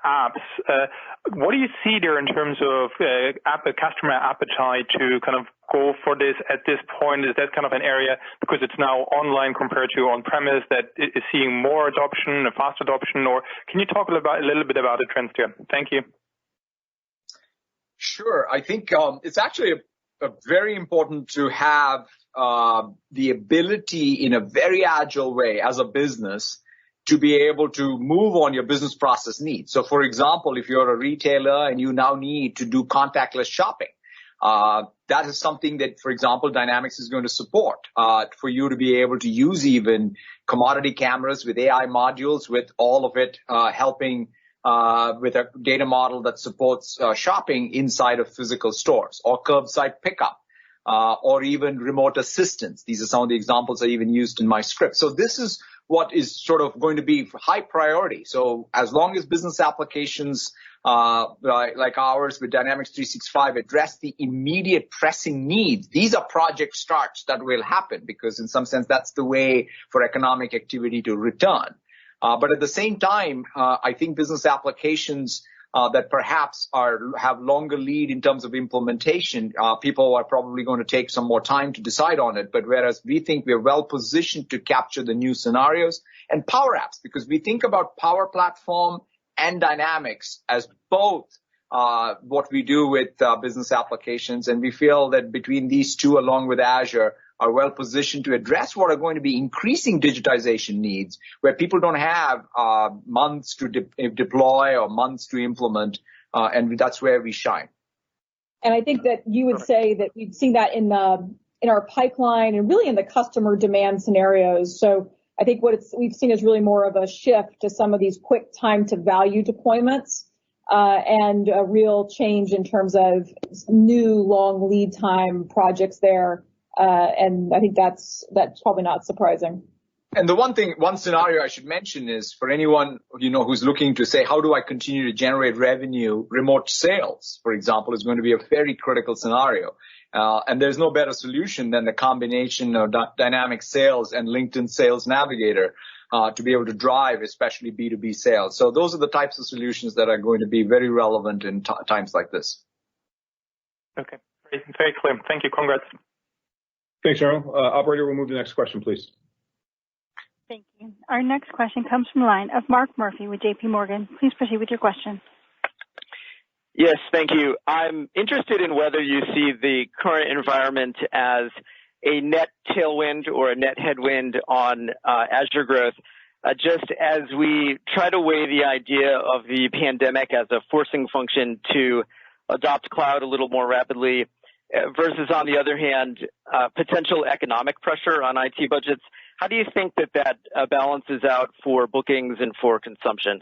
apps. What do you see there in terms of customer appetite to kind of go for this at this point? Is that kind of an area, because it's now online compared to on-premise, that is seeing more adoption, a fast adoption? Or can you talk a little bit about the trends there? Thank you. Sure. I think it's actually a very important to have the ability in a very agile way as a business to be able to move on your business process needs. So, for example, if you're a retailer and you now need to do contactless shopping, that is something that, for example, Dynamics is going to support for you to be able to use even commodity cameras with AI modules, with all of it helping with a data model that supports shopping inside of physical stores or curbside pickup. Or even remote assistance. These are some of the examples I even used in my script. So this is what is sort of going to be high priority. So as long as business applications like ours with Dynamics 365 address the immediate pressing needs, these are project starts that will happen because in some sense that's the way for economic activity to return. But at the same time, I think business applications that perhaps have longer lead in terms of implementation, people are probably going to take some more time to decide on it. But whereas we think we're well positioned to capture the new scenarios and Power Apps, because we think about Power Platform and Dynamics as both what we do with business applications. And we feel that between these two, along with Azure, are well positioned to address what are going to be increasing digitization needs, where people don't have months to deploy or months to implement, and that's where we shine. And I think that you would say that we've seen that in our pipeline and really in the customer demand scenarios. So I think we've seen is really more of a shift to some of these quick time to value deployments and a real change in terms of new long lead time projects there. And I think that's probably not surprising. And the one scenario I should mention is for anyone, who's looking to say, how do I continue to generate revenue? Remote sales, for example, is going to be a very critical scenario. And there's no better solution than the combination of dynamic sales and LinkedIn Sales Navigator to be able to drive, especially B2B sales. So those are the types of solutions that are going to be very relevant in times like this. Okay, very clear. Thank you. Congrats. Thanks, Cheryl. Operator, we'll move to the next question, please. Thank you. Our next question comes from the line of Mark Murphy with JP Morgan. Please proceed with your question. Yes, thank you. I'm interested in whether you see the current environment as a net tailwind or a net headwind on Azure growth, just as we try to weigh the idea of the pandemic as a forcing function to adopt cloud a little more rapidly versus, on the other hand, potential economic pressure on IT budgets. How do you think that balances out for bookings and for consumption?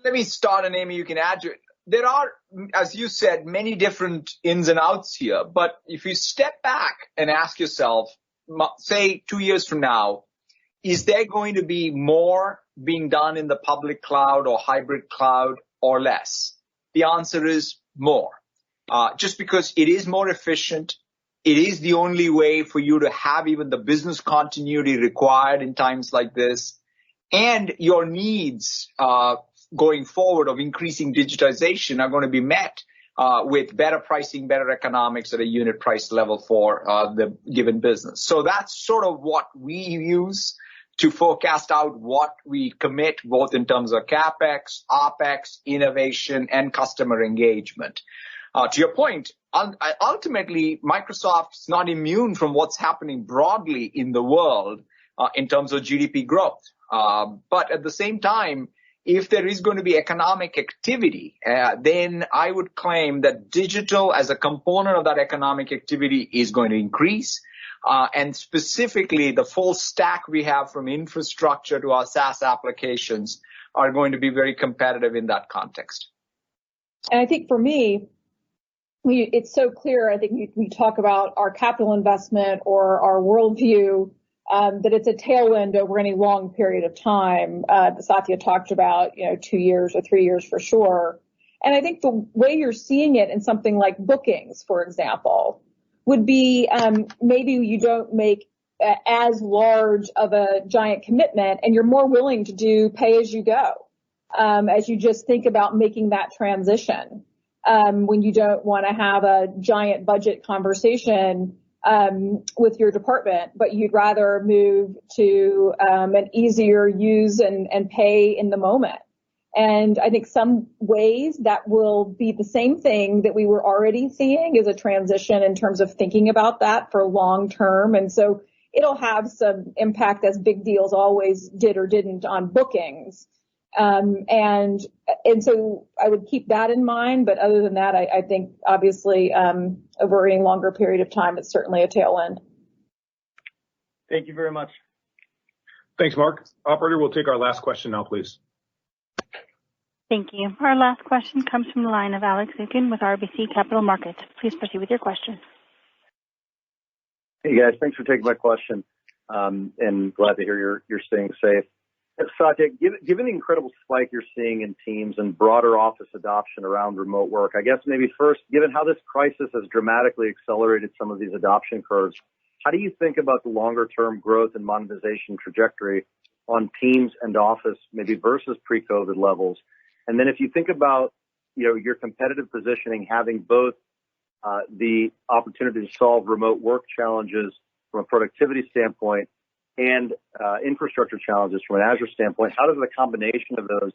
Let me start, and Amy, you can add to it. There are, as you said, many different ins and outs here. But if you step back and ask yourself, say 2 years from now, is there going to be more being done in the public cloud or hybrid cloud or less? The answer is more. Just because it is more efficient, it is the only way for you to have even the business continuity required in times like this, and your needs going forward of increasing digitization are going to be met with better pricing, better economics at a unit price level for the given business. So that's sort of what we use to forecast out what we commit, both in terms of CapEx, OpEx, innovation, and customer engagement. To your point, ultimately, Microsoft's not immune from what's happening broadly in the world in terms of GDP growth. But at the same time, if there is going to be economic activity, then I would claim that digital as a component of that economic activity is going to increase. And specifically, the full stack we have from infrastructure to our SaaS applications are going to be very competitive in that context. And I think for me, it's so clear. I think we talk about our capital investment or our worldview, that it's a tailwind over any long period of time. Satya talked about, 2 years or 3 years for sure. And I think the way you're seeing it in something like bookings, for example, would be maybe you don't make as large of a giant commitment and you're more willing to do pay as you go, as you just think about making that transition. When you don't want to have a giant budget conversation with your department, but you'd rather move to an easier use and pay in the moment. And I think some ways that will be the same thing that we were already seeing is a transition in terms of thinking about that for long term. And so it'll have some impact, as big deals always did or didn't, on bookings. And so I would keep that in mind. But other than that, I think obviously over a longer period of time, it's certainly a tailwind. Thank you very much. Thanks, Mark. Operator, we'll take our last question now, please. Thank you. Our last question comes from the line of Alex Zukin with RBC Capital Markets. Please proceed with your question. Hey guys, thanks for taking my question, and glad to hear you're staying safe. Satya, given the incredible spike you're seeing in Teams and broader office adoption around remote work, I guess maybe first, given how this crisis has dramatically accelerated some of these adoption curves, how do you think about the longer-term growth and monetization trajectory on Teams and Office, maybe versus pre-COVID levels? And then if you think about, your competitive positioning, having both the opportunity to solve remote work challenges from a productivity standpoint and infrastructure challenges from an Azure standpoint, how does the combination of those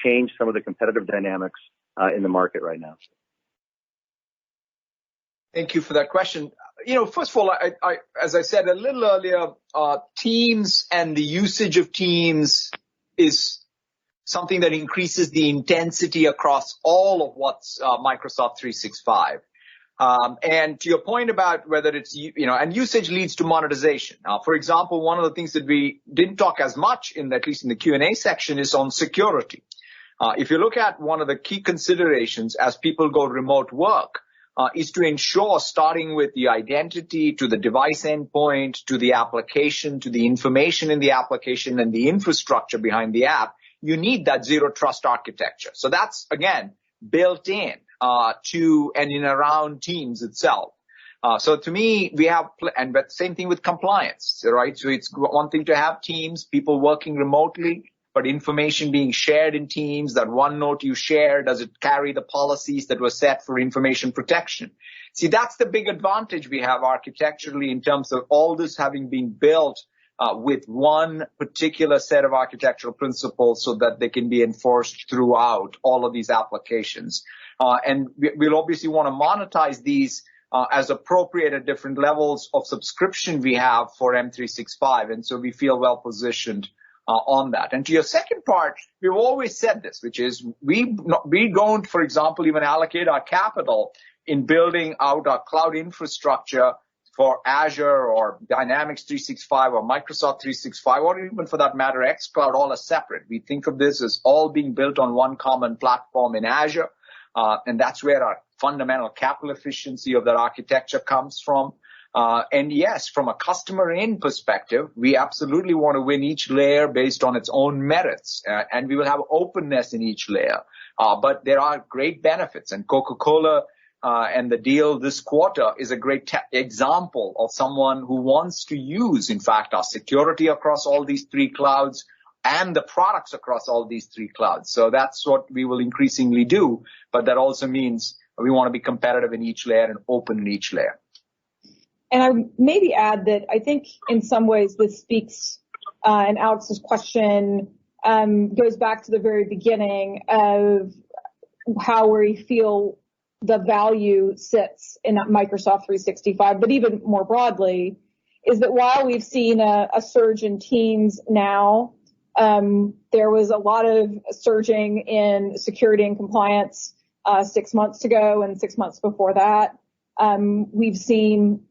change some of the competitive dynamics in the market right now? Thank you for that question. First of all, I as I said a little earlier, Teams and the usage of Teams is something that increases the intensity across all of what's Microsoft 365. And to your point about whether it's, and usage leads to monetization. Now, for example, one of the things that we didn't talk as much at least in the Q&A section, is on security. If you look at one of the key considerations as people go remote work, is to ensure, starting with the identity to the device endpoint, to the application, to the information in the application and the infrastructure behind the app, you need that zero trust architecture. So that's, again, built in. to and in around Teams itself. So to me, we have, but same thing with compliance, right? So it's one thing to have Teams, people working remotely, but information being shared in Teams, that one note you share, does it carry the policies that were set for information protection? See, that's the big advantage we have architecturally in terms of all this having been built with one particular set of architectural principles so that they can be enforced throughout all of these applications. And we'll obviously want to monetize these as appropriate at different levels of subscription we have for M365. And so we feel well positioned on that. And to your second part, we've always said this, which is we don't, for example, even allocate our capital in building out our cloud infrastructure for Azure or Dynamics 365 or Microsoft 365 or even for that matter xCloud, all as separate. We think of this as all being built on one common platform in Azure. And that's where our fundamental capital efficiency of that architecture comes from. And yes, from a customer in perspective, we absolutely want to win each layer based on its own merits. And we will have openness in each layer. But there are great benefits. And Coca-Cola and the deal this quarter is a great example of someone who wants to use, in fact, our security across all these three clouds and the products across all these three clouds. So that's what we will increasingly do. But that also means we want to be competitive in each layer and open in each layer. And I would maybe add that I think in some ways this speaks, and Alex's question goes back to the very beginning of how we feel the value sits in Microsoft 365, but even more broadly, is that while we've seen a surge in Teams now, there was a lot of surging in security and compliance 6 months ago and 6 months before that. We've seen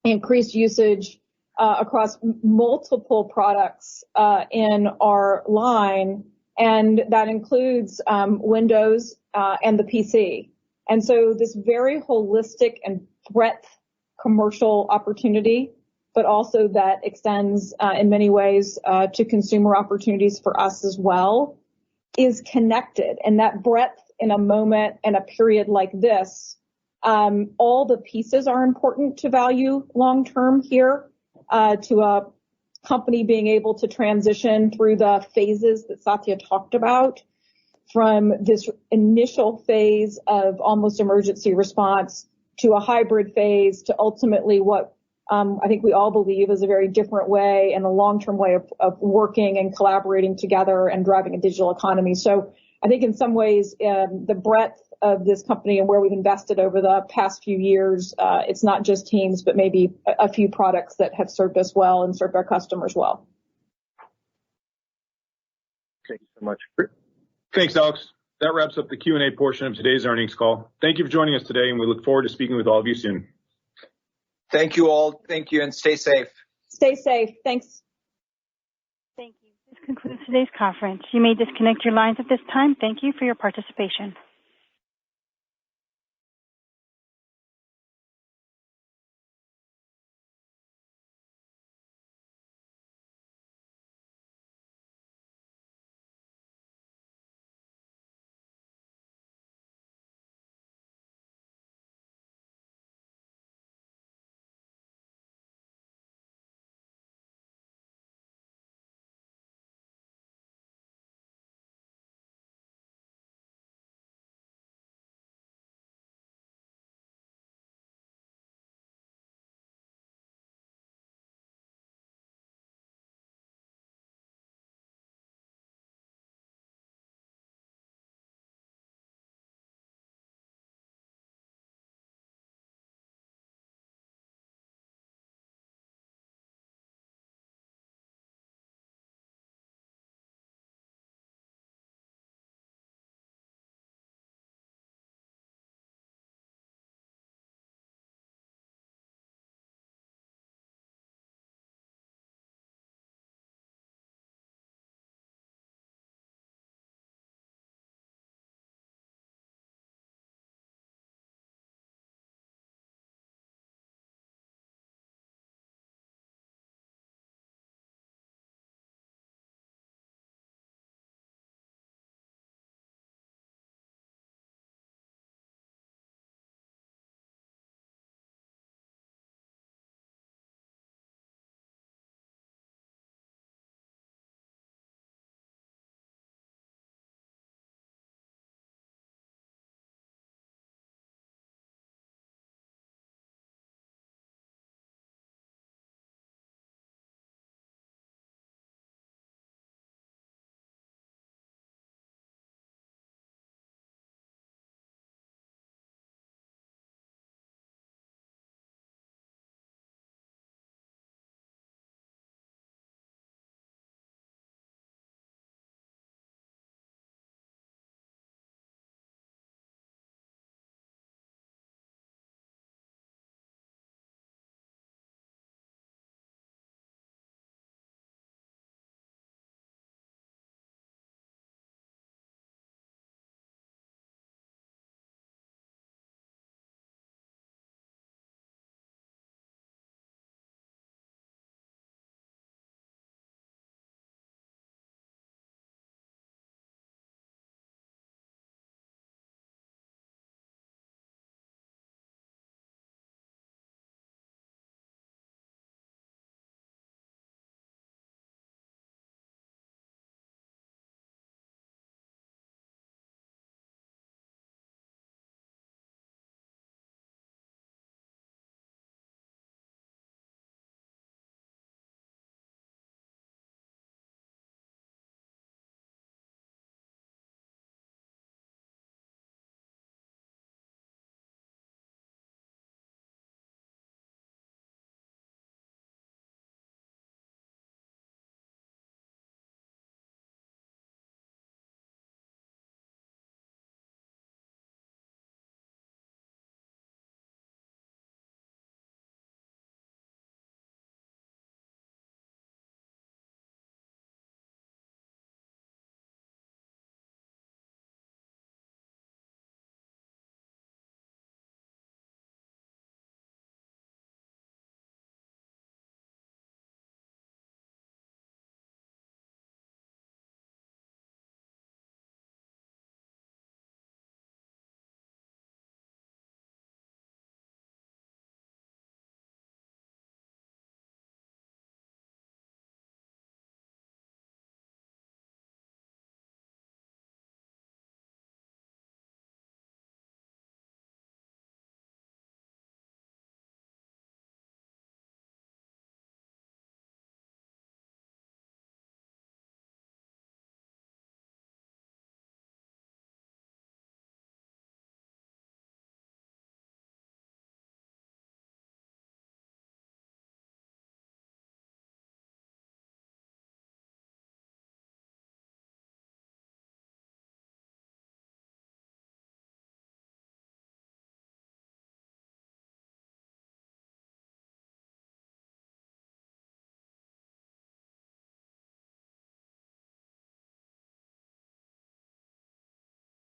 increased usage across multiple products in our line, and that includes Windows and the PC. And so this very holistic and breadth commercial opportunity, but also that extends in many ways to consumer opportunities for us as well, is connected. And that breadth in a moment and a period like this, all the pieces are important to value long term here, to a company being able to transition through the phases that Satya talked about, from this initial phase of almost emergency response to a hybrid phase to ultimately what I think we all believe is a very different way and a long-term way of working and collaborating together and driving a digital economy. So I think in some ways the breadth of this company and where we've invested over the past few years, it's not just Teams, but maybe a few products that have served us well and served our customers well. Thank you so much. Thanks, Alex. That wraps up the Q&A portion of today's earnings call. Thank you for joining us today, and we look forward to speaking with all of you soon. Thank you all. Thank you, and stay safe. Stay safe. Thanks. Thank you. This concludes today's conference. You may disconnect your lines at this time. Thank you for your participation.